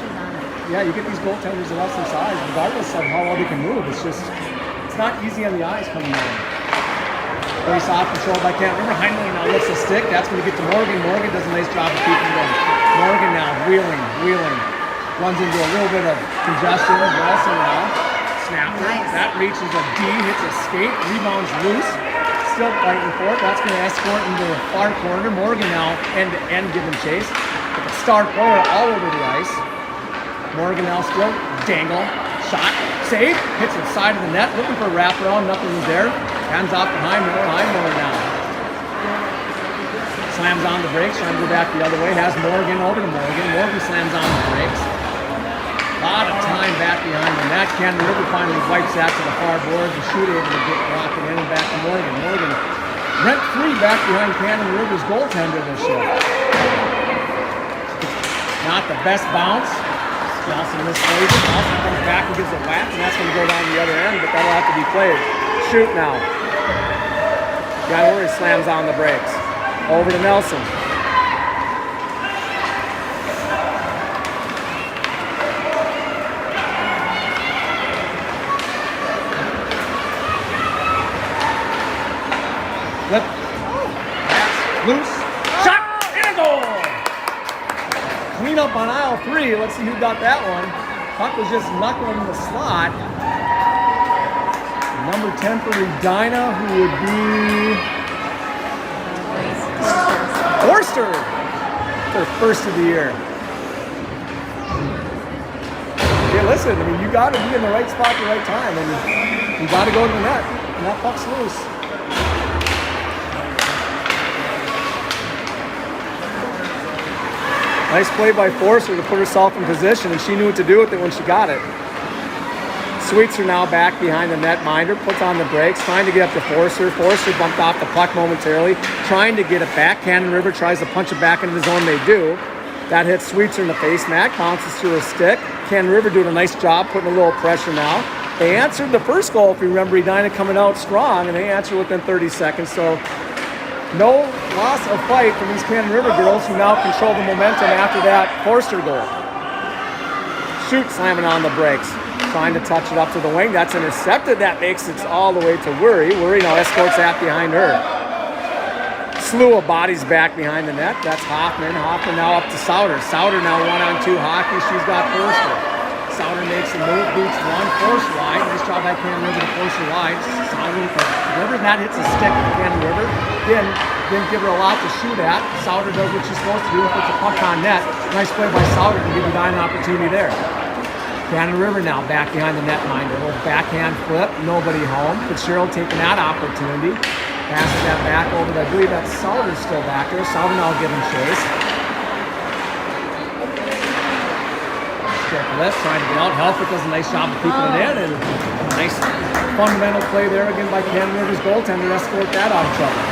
you get these goaltenders of less than size, regardless of how well they can move. It's not easy on the eyes coming down. Face off controlled by Cannon River. Heinlein now lifts a stick. That's going to get to Morgan. Morgan does a nice job of keeping them. Morgan now wheeling. Runs into a little bit of congestion. Nelson now. Snapper. Nice. That reaches a D, hits a skate, rebounds loose. Still fighting for it. That's going to escort into the far corner. Morgan now end-to-end giving chase. With a star player all over the ice. Morgan now still dangle. Shot. Save. Hits the side of the net. Looking for a wraparound. Nothing was there. Hands off behind Highmore now. Slams on the brakes. Trying to go back the other way. Has Morgan over to Morgan. Morgan slams on the brakes. A lot of time back behind the net. Cannon River finally wipes that to the far boards. The shooter able to get rocking in and back to Morgan. Morgan rent-free back behind Cannon River's goaltender this year. Not the best bounce. Nelson misplays it. Nelson comes back and gives it whack, and that's going to go down the other end, but that'll have to be played. Shoot now. Guy already slams on the brakes. Over to Nelson. Flip. Pass. Loose. Shot. And a goal. Clean up on aisle 3. Let's see who got that one. Puck was just knuckling in the slot. Number 10 for Edina, who would be Forster. Their first of the year. Yeah, listen, I mean, you got to be in the right spot at the right time, and you got to go to the net, and that puck's loose. Nice play by Forster to put herself in position, and she knew what to do with it when she got it. Sweets are now back behind the netminder, puts on the brakes, trying to get up to Forster. Forster bumped off the puck momentarily, trying to get it back. Cannon River tries to punch it back into the zone. They do. That hits Sweetser in the face. Mac bounces through a stick. Cannon River doing a nice job putting a little pressure now. They answered the first goal, if you remember, Edina coming out strong, and they answered within 30 seconds. So no loss of fight from these Cannon River girls, who now control the momentum after that Forster goal. Shoot slamming on the brakes. Trying to touch it up to the wing. That's intercepted. That makes it all the way to Worry. Worry now escorts that behind her. Slew of bodies back behind the net. That's Hoffman. Hoffman now up to Sauter. Sauter now 1-on-2 hockey. She's got Forster. Sauter makes the move, beats one, force wide. Nice job by Cannon River to force her wide. Sauter for River. That hits a stick with Cannon River. Didn't give her a lot to shoot at. Sauter does what she's supposed to do and puts the puck on net. Nice play by Sauter to give Edina an opportunity there. Cannon River now back behind the netminder. A little backhand flip, nobody home. Fitzgerald taking that opportunity. Passes that back over to, I believe that's Sauter still back there. Sauter now giving chase. Stick lift, trying to get out. Helfrich does a nice job of keeping it in. And a nice fundamental play there again by Cannon River's goaltender. Escort that out of trouble.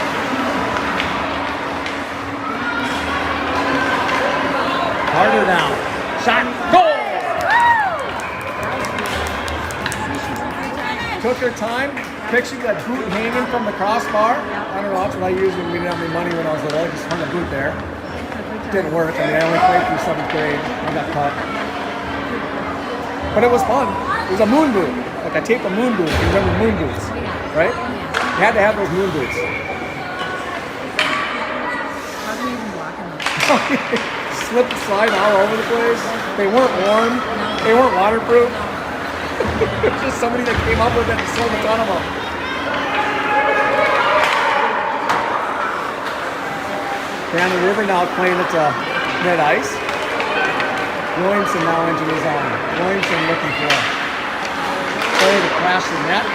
Harder now. Shot. Goal! Took her time, picture that boot hanging from the crossbar? I don't know, that's what I used when we didn't have any money when I was little. I just hung a boot there. Didn't work. I mean, I only played through 7th grade. I got cut. But it was fun. It was a moon boot. Like I taped a moon boot. You remember moon boots, right? You had to have those moon boots. How do you even walk in those? Slip and slide all over the place. They weren't warm. They weren't waterproof. It was just somebody that came up with it and sold a ton of them. Cannon River now playing it to mid-ice. Williamson now into the zone. Williamson looking for a play to crash the net.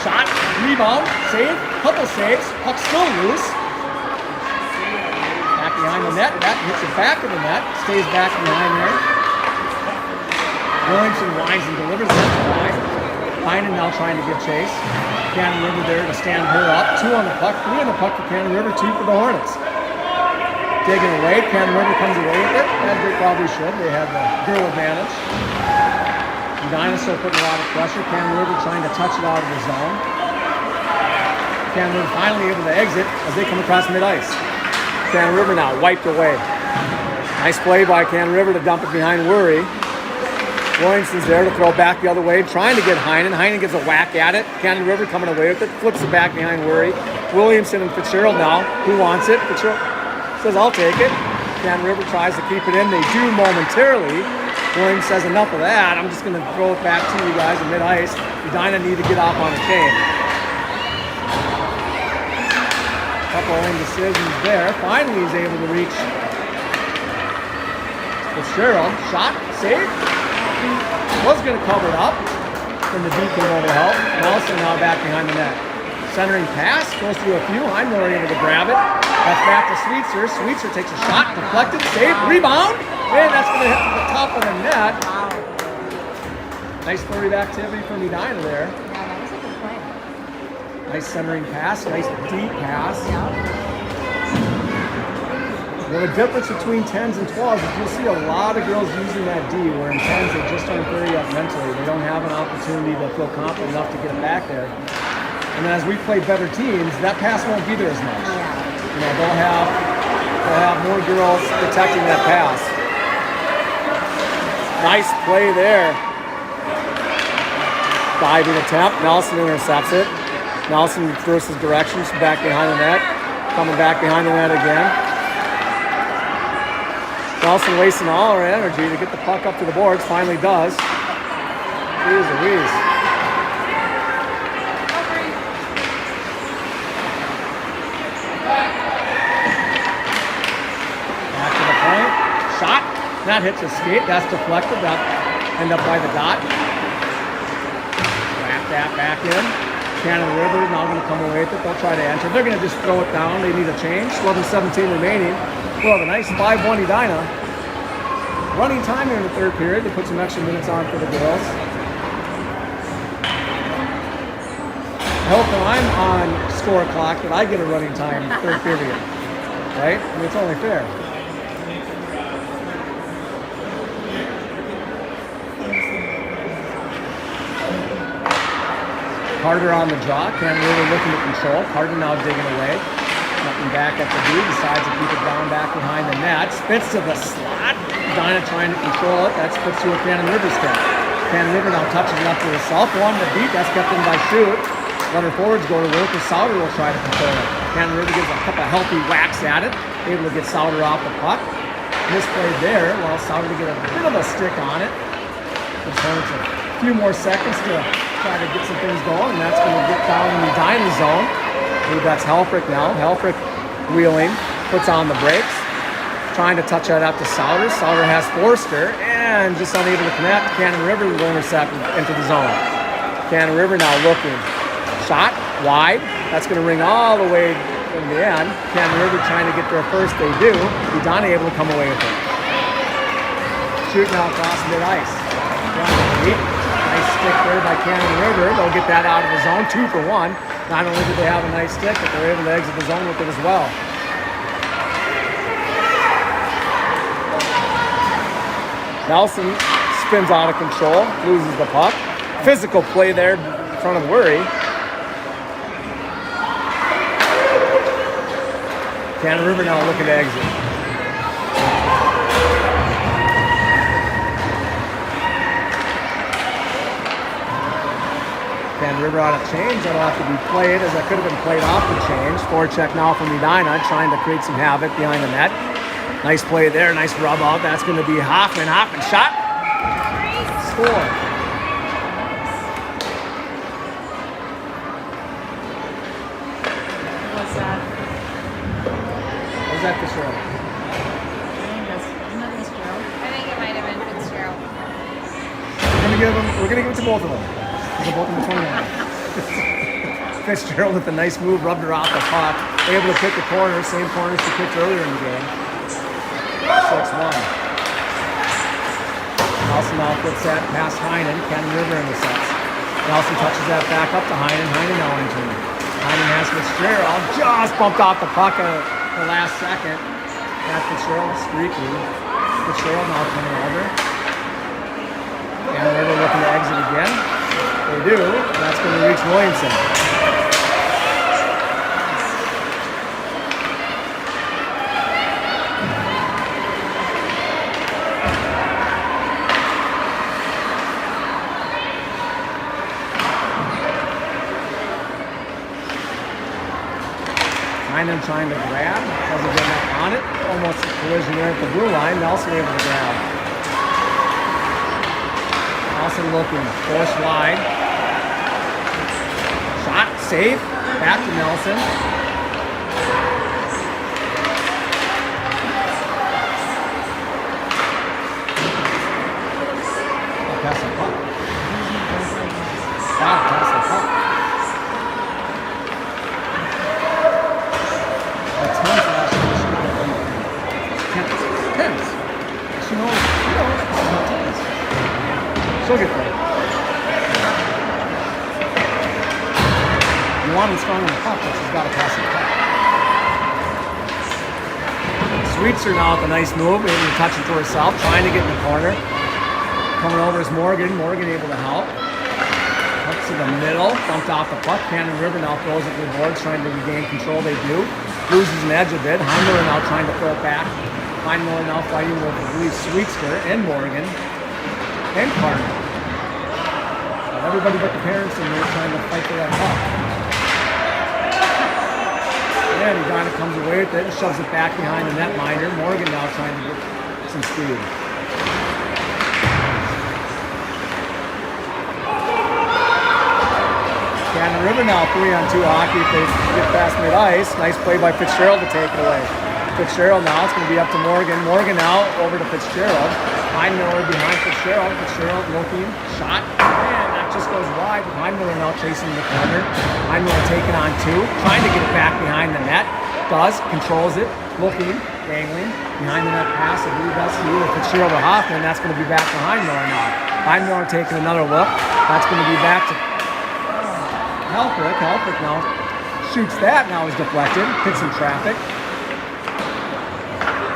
Shot, rebound, save, couple saves, puck still loose. Back behind the net, that hits the back of the net, stays back behind there. Williamson winds and delivers that to Heinen. Heinen now trying to give chase. Cannon River there to stand her up. 2 on the puck, 3 on the puck for Cannon River, 2 for the Hornets. Digging away, Cannon River comes away with it, as they probably should. They have the girl advantage. Edina still putting a lot of pressure. Cannon River trying to touch it out of the zone. Cannon River finally able to exit as they come across mid-ice. Cannon River now wiped away. Nice play by Cannon River to dump it behind Worry. Williamson's there to throw back the other way, trying to get Heinen. Heinen gets a whack at it. Cannon River coming away with it, flips it back behind Worry. Williamson and Fitzgerald now. Who wants it? Fitzgerald says, I'll take it. Cannon River tries to keep it in. They do momentarily. Williams says, enough of that. I'm just going to throw it back to you guys at mid-ice. Edina need to get off on a chain. Couple of indecisions there. Finally, he's able to reach Fitzgerald. Shot, save. Was going to cover it up. Then the D came over to help. Nelson now back behind the net. Centering pass, goes through a few. Heimler able to grab it. That's back to Sweetser. Sweetser takes a shot, deflected, save, rebound. And that's going to hit the top of the net. Nice flurry of activity from Edina there. Yeah, that was a good play. Nice centering pass, nice deep pass. Well, the difference between 10s and 12s is you'll see a lot of girls using that D, where in 10s they just aren't very up mentally. They don't have an opportunity to feel confident enough to get it back there. And as we play better teams, that pass won't be there as much. You know, they'll have more girls protecting that pass. Nice play there. Diving attempt. Nelson intercepts it. Nelson reverses directions back behind the net. Coming back behind the net again. Nelson wasting all her energy to get the puck up to the boards. Finally does. Jeez Louise. Back to the point. Shot. That hits a skate. That's deflected. That end up by the dot. Wrap that back in. Cannon River now going to come away with it. They'll try to enter. They're going to just throw it down. They need a change. 11:17 remaining. Well, the nice 5-1 Edina. Running time here in the third period. They put some extra minutes on for the girls. I hope when I'm on score clock that I get a running time third period. Right? I mean, it's only fair. Carter on the draw. Cannon River looking to control. Carter now digging away. Nothing back at the D. Decides to keep it down back behind the net. Spits to the slot. Edina trying to control it. That spits to a Cannon River step. Cannon River now touches it up to herself. One to beat. That's kept in by Shoot. Let her forwards go to work. And Sauter will try to control it. Cannon River gives a couple healthy whacks at it. Able to get Sauter off the puck. Misplayed there. Well, Sauter to get a bit of a stick on it. Gives Hornets a few more seconds to try to get some things going, and that's going to get down in the Edina zone. I believe that's Helfrich now. Helfrich wheeling, puts on the brakes, trying to touch that up to Sauter. Sauter has Forster, and just unable to connect. Cannon River will intercept into the zone. Cannon River now looking. Shot, wide. That's going to ring all the way in the end. Cannon River trying to get there first. They do. Edina able to come away with it. Shooting out across mid-ice. Nice stick there by Cannon River. They'll get that out of the zone. 2 for 1. Not only do they have a nice stick, but they're able to exit the zone with it as well. Nelson spins out of control, loses the puck. Physical play there front of Worry. Cannon River now looking to exit. Cannon River on a change. That'll have to be played, as that could have been played off the change. Forecheck now from Edina, trying to create some havoc behind the net. Nice play there, nice rub out. That's going to be Hoffman. Hoffman shot. Score. Was that? Was that Fitzgerald? I think it might have been Fitzgerald. We're gonna give it to both of them. They're both in the 29. Fitzgerald with a nice move, rubbed her off the puck. Able to pick the corner, same corner she picked earlier in the game. 6-1. Nelson now puts that past Heinen. Cannon River in the sets. Nelson touches that back up to Heinen. Heinen now entering. Heinen has Fitzgerald. Just bumped off the puck at the last second. Got Fitzgerald streaky. Fitzgerald now coming over. Cannon River looking to exit again. They do. That's going to reach Williamson. Heinen trying to grab, doesn't get enough on it. Almost a collision there at the blue line. Nelson able to grab. Nelson looking, force wide. Shot, save, back to Nelson. Oh, pass the puck. Pass the puck. She'll get there. You want him strong in the puck, but she's got to pass the puck. Sweetser now with a nice move, able to touch it to herself, trying to get in the corner. Coming over is Morgan. Morgan able to help. Up to the middle, bumped off the puck. Cannon River now throws it to the boards, trying to regain control. They do. Loses an edge a bit. Heimler now trying to throw it back. Heimler now fighting with, I believe, Sweetster and Morgan. And Carter. Everybody but the parents and they're trying to fight for that puck. And Edina comes away with it and shoves it back behind the netminder. Morgan now trying to get some speed. Cannon River now 3-on-2 hockey if they get past mid-ice. Nice play by Fitzgerald to take it away. Fitzgerald now, it's going to be up to Morgan. Morgan now over to Fitzgerald. Heimler behind Fitzgerald. Fitzgerald looking, shot, and that just goes wide. Heimler now chasing the corner. Heimler taking on two, trying to get it back behind the net. Does, controls it, looking, dangling, behind the net pass. I believe that's either Fitzgerald or Hoffman. That's going to be back to Heimler now. Heimler taking another look. That's going to be back to Helfrich. Helfrich now shoots that, now is deflected, hits some traffic.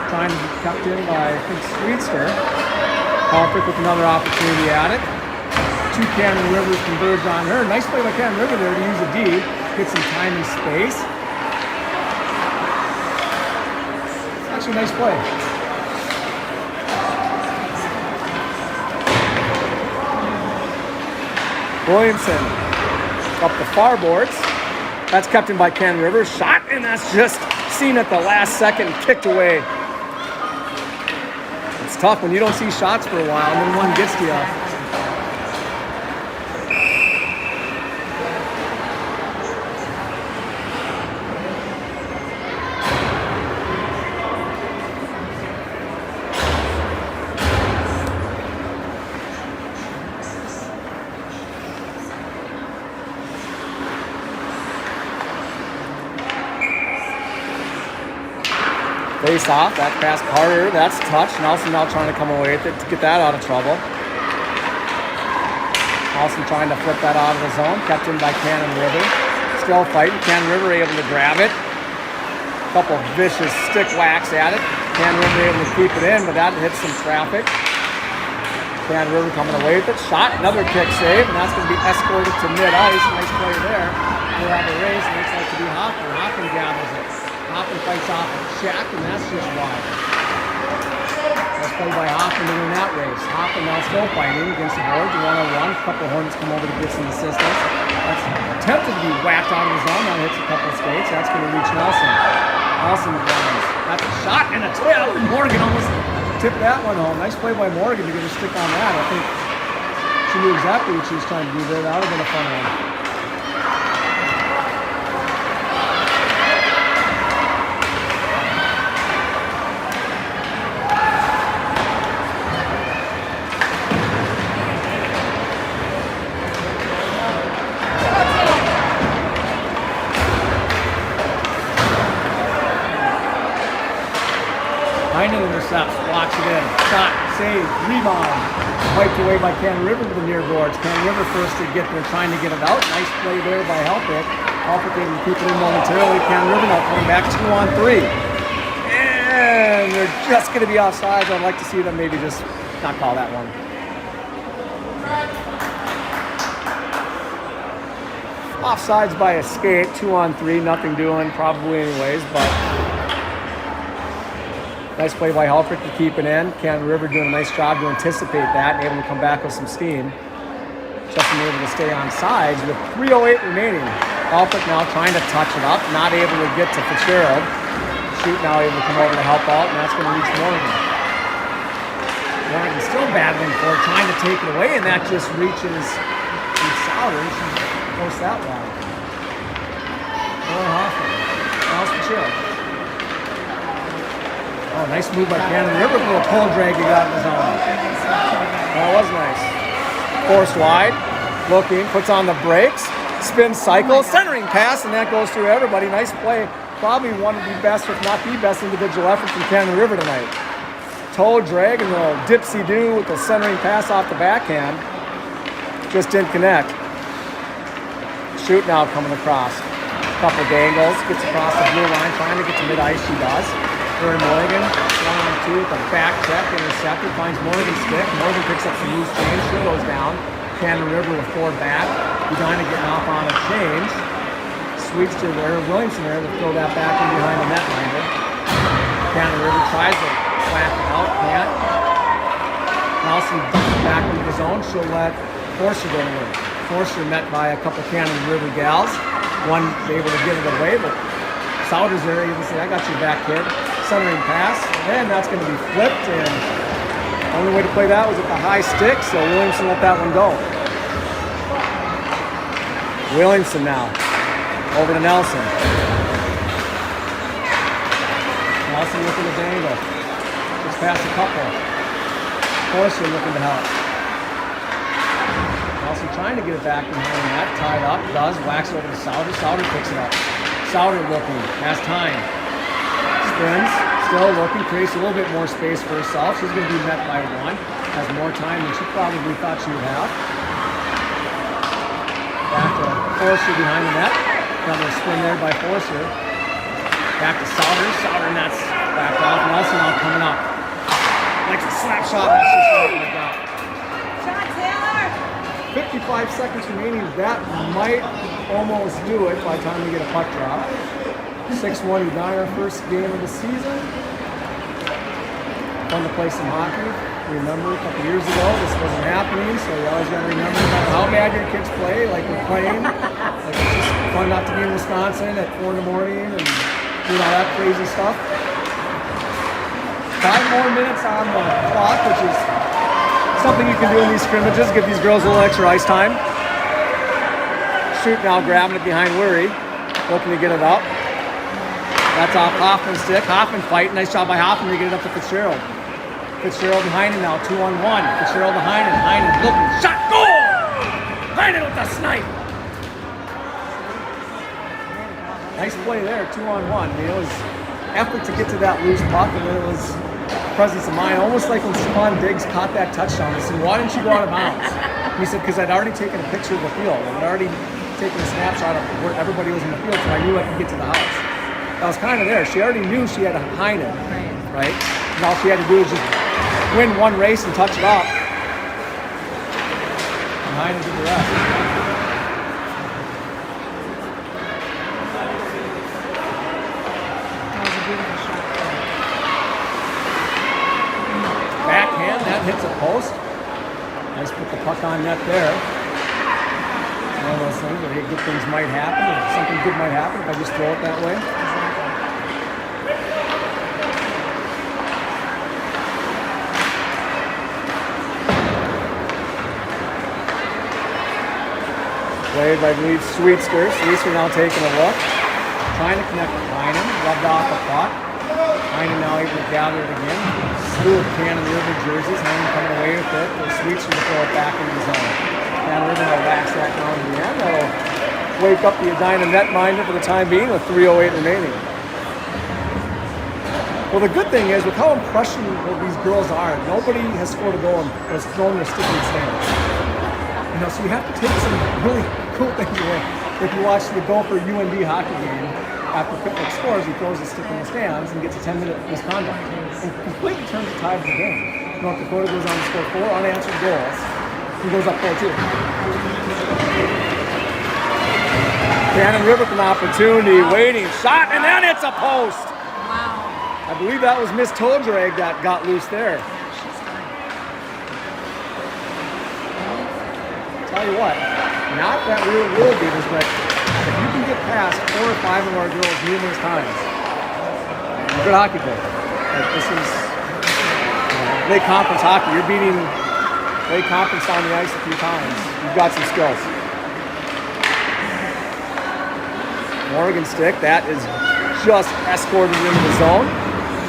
Trying to be kept in by, I think, Sweetster. Helfrich with another opportunity at it. Two Cannon Rivers converge on her. Nice play by Cannon River there to use a D. Get some time and space. Actually, nice play. Williamson up the far boards. That's kept in by Cannon River. Shot, and that's just seen at the last second, kicked away. It's tough when you don't see shots for a while and then one gets to you. Face off, that pass Carter, that's touch. Nelson now trying to come away with it to get that out of trouble. Nelson trying to flip that out of the zone, kept in by Cannon River. Still fighting, Cannon River able to grab it. A couple vicious stick whacks at it. Cannon River able to keep it in, but that hits some traffic. Cannon River coming away with it. Shot, another kick save, and that's going to be escorted to mid-ice. Nice play there. We'll have a race. Looks like to be Hoffman. Hoffman gathers it. Hoffman fights off of Shack, and that's just wide. Nice play by Hoffman to win that race. Hoffman now still fighting against the boards. 1-on-1. A couple of Hornets come over to get some assistance. That's attempted to be whacked out of the zone. Now hits a couple of skates. That's going to reach Nelson. Nelson runs. That's a shot and a tip. Morgan almost tipped that one home. Nice play by Morgan to get a stick on that. I think she knew exactly what she was trying to do there. That would have been a fun one. Intercepts, blocks it in, shot, save, rebound, wiped away by Cannon River to the near boards. Cannon River first to get there, trying to get it out. Nice play there by Helpik. Helpik able to keep it in momentarily. Cannon River now coming back 2-on-3. And they're just going to be offsides. I'd like to see them maybe just not call that one. Offsides by a skate, 2-on-3, nothing doing probably anyways, but nice play by Helfrich to keep it in. Cannon River doing a nice job to anticipate that and able to come back with some steam. Justin able to stay on sides with 3:08 remaining. Helfrich now trying to touch it up, not able to get to Fitzgerald. Shoot now able to come over to help out, and that's going to reach Morgan. Morgan still battling for it, trying to take it away, and that just reaches Souter. She posts that wide. Hoffman. Now it's Fitzgerald. Oh, nice move by Cannon River. Little pull drag he got in the zone. That was nice. Forced wide. Looking. Puts on the brakes. Spin cycle. Centering pass, and that goes through everybody. Nice play. Probably one of the best, if not the best, individual effort from Cannon River tonight. Toe drag and a little dipsy-do with the centering pass off the backhand. Just didn't connect. Shoot now coming across. Couple dangles. Gets across the blue line. Trying to get to mid-ice. She does. Aaron Morgan, 1-on-2 with a back check, intercepted, finds Morgan's stick. Morgan picks up some loose change, she goes down. Cannon River with forward back. Edina getting off on a change. Sweeps to there, Williamson there to throw that back in behind the netminder. Cannon River tries to whack it out, can't. Nelson dumps it back into the zone, she'll let Forster go in. Forster met by a couple Cannon River gals. One able to get it away, but Souter's there, able to say, I got your back, kid. Centering pass, and that's going to be flipped, and the only way to play that was with the high stick, so Williamson let that one go. Williamson now, over to Nelson. Nelson looking to dangle. Just past a couple. Forster looking to help. Nelson trying to get it back behind that, tied up, does, whacks over to Souter. Souter picks it up. Souter looking, has time. Spins, still looking, creates a little bit more space for herself. She's going to be met by one. Has more time than she probably thought she would have. Back to Forster behind the net. Another spin there by Forster. Back to Souter. Souter, and that's backed off. Nelson now coming up. Like a slap shot, that's just right like that. Shot, Taylor! 55 seconds remaining. That might almost do it by the time we get a puck drop. 6-1 Edina, our first game of the season. Fun to play some hockey. Remember a couple years ago, this wasn't happening, so you always got to remember no matter how bad your kids play, like we're playing. Like it's just fun not to be in Wisconsin at 4 in the morning and doing all that crazy stuff. 5 more minutes on the clock, which is something you can do in these scrimmages, give these girls a little extra ice time. Shoot now, grabbing it behind Weary, looking to get it up. That's off Hoffman's stick. Hoffman fighting. Nice job by Hoffman to get it up to Fitzgerald. Fitzgerald behind him now, 2-on-1. Fitzgerald behind him. Heinen looking. Shot, goal! Heinen with the snipe. Nice play there, 2-on-1. I mean, it was effort to get to that loose puck, and then it was presence of mind. Almost like when Stephon Diggs caught that touchdown. I said, why didn't you go out of bounds? And he said, because I'd already taken a picture of the field. I'd already taken a snapshot of where everybody was in the field, so I knew I could get to the house. That was kind of there. She already knew she had a Heinen, right? And all she had to do was just win one race and touch it up. behind and do the rest. That was a beautiful shot. Backhand, that hits a post. Nice put the puck on net there. One of those things where good things might happen, or something good might happen if I just throw it that way. Played by, I believe, Sweetster. Sweetster now taking a look. Trying to connect with Heinen. Rubbed off the puck. Heinen now able to gather it again. Slew of Cannon River jerseys. Heinen coming away with it. Sweetster to throw it back into the zone. Cannon River will wax that down in the end. That'll wake up the Edina netminder for the time being with 3:08 remaining. Well, the good thing is, with how impressionable these girls are, nobody has scored a goal and has thrown their stick in the stands. You know, so you have to take some really cool things away. If you watch the Gopher UND hockey game, after Pitlick scores, he throws the stick in the stands and gets a 10-minute misconduct. And completely turns the tide of the game. North Dakota goes on to score 4 unanswered goals. He goes up 4-2. Cannon River with an opportunity, waiting, shot, and then it's a post. Wow. I believe that was Miss Toldrag that got loose there. She's fine. Tell you what, not that we were world beaters, but if you can get past 4 or 5 of our girls numerous times, you're a good hockey player. Like, this is Lake Conference hockey. You're beating Lake Conference on the ice a few times. You've got some skills. Morgan stick, that is just escorted into the zone.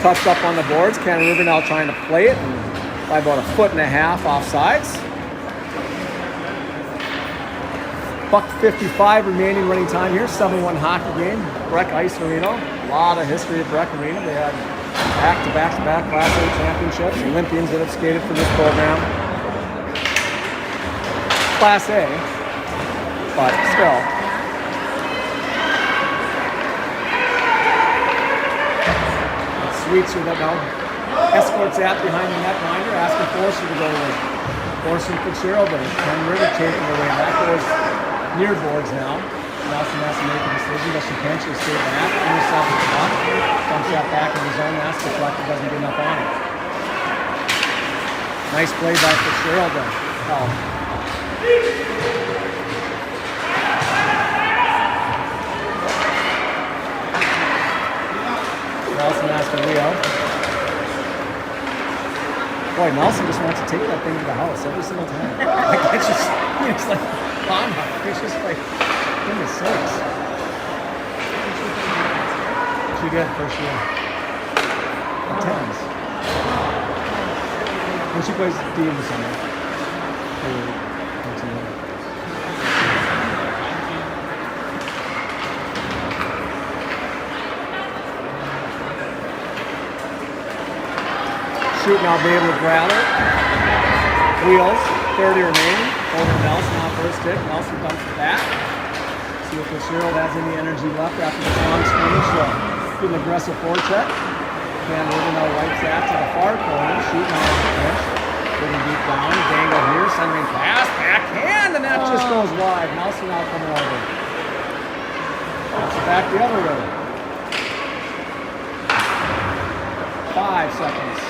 Touched up on the boards. Cannon River now trying to play it by about 1.5 feet offsides. $1:55 remaining running time here. 7-1 hockey game. Breck Ice Arena. A lot of history at Breck Arena. They had back-to-back Class A championships. Olympians that have skated for this program. Class A, but still. Sweetser that now escorts that behind the netminder, asking Forster to go with. Forster and Fitzgerald, but Ken River taking it away. That goes near boards now. Nelson has to make a decision, but she can't just stay back. Intercept the puck. Dumps that back in the zone. That's the puck that doesn't get enough on it. Nice play by Fitzgerald then. Oh. Nelson has to Leo. Boy, Nelson just wants to take that thing to the house every single time. Like, it's just, it's like bomb hunt. It's just like, goodness sakes. She did first year. At 10s. When she plays D in the summer. Shoot now be able to grab it. Wheels, 30 remaining. Over Nelson off first stick. Nelson dumps it back. See if Fitzgerald has any energy left after this long scrimmage. Good aggressive forecheck. Cannon River now wipes that to the far corner. Shooting off the pitch. Getting deep down. Dangle here. Centering pass. Backhand. And that just goes wide. Nelson now coming over. That's back the other way. 5 seconds.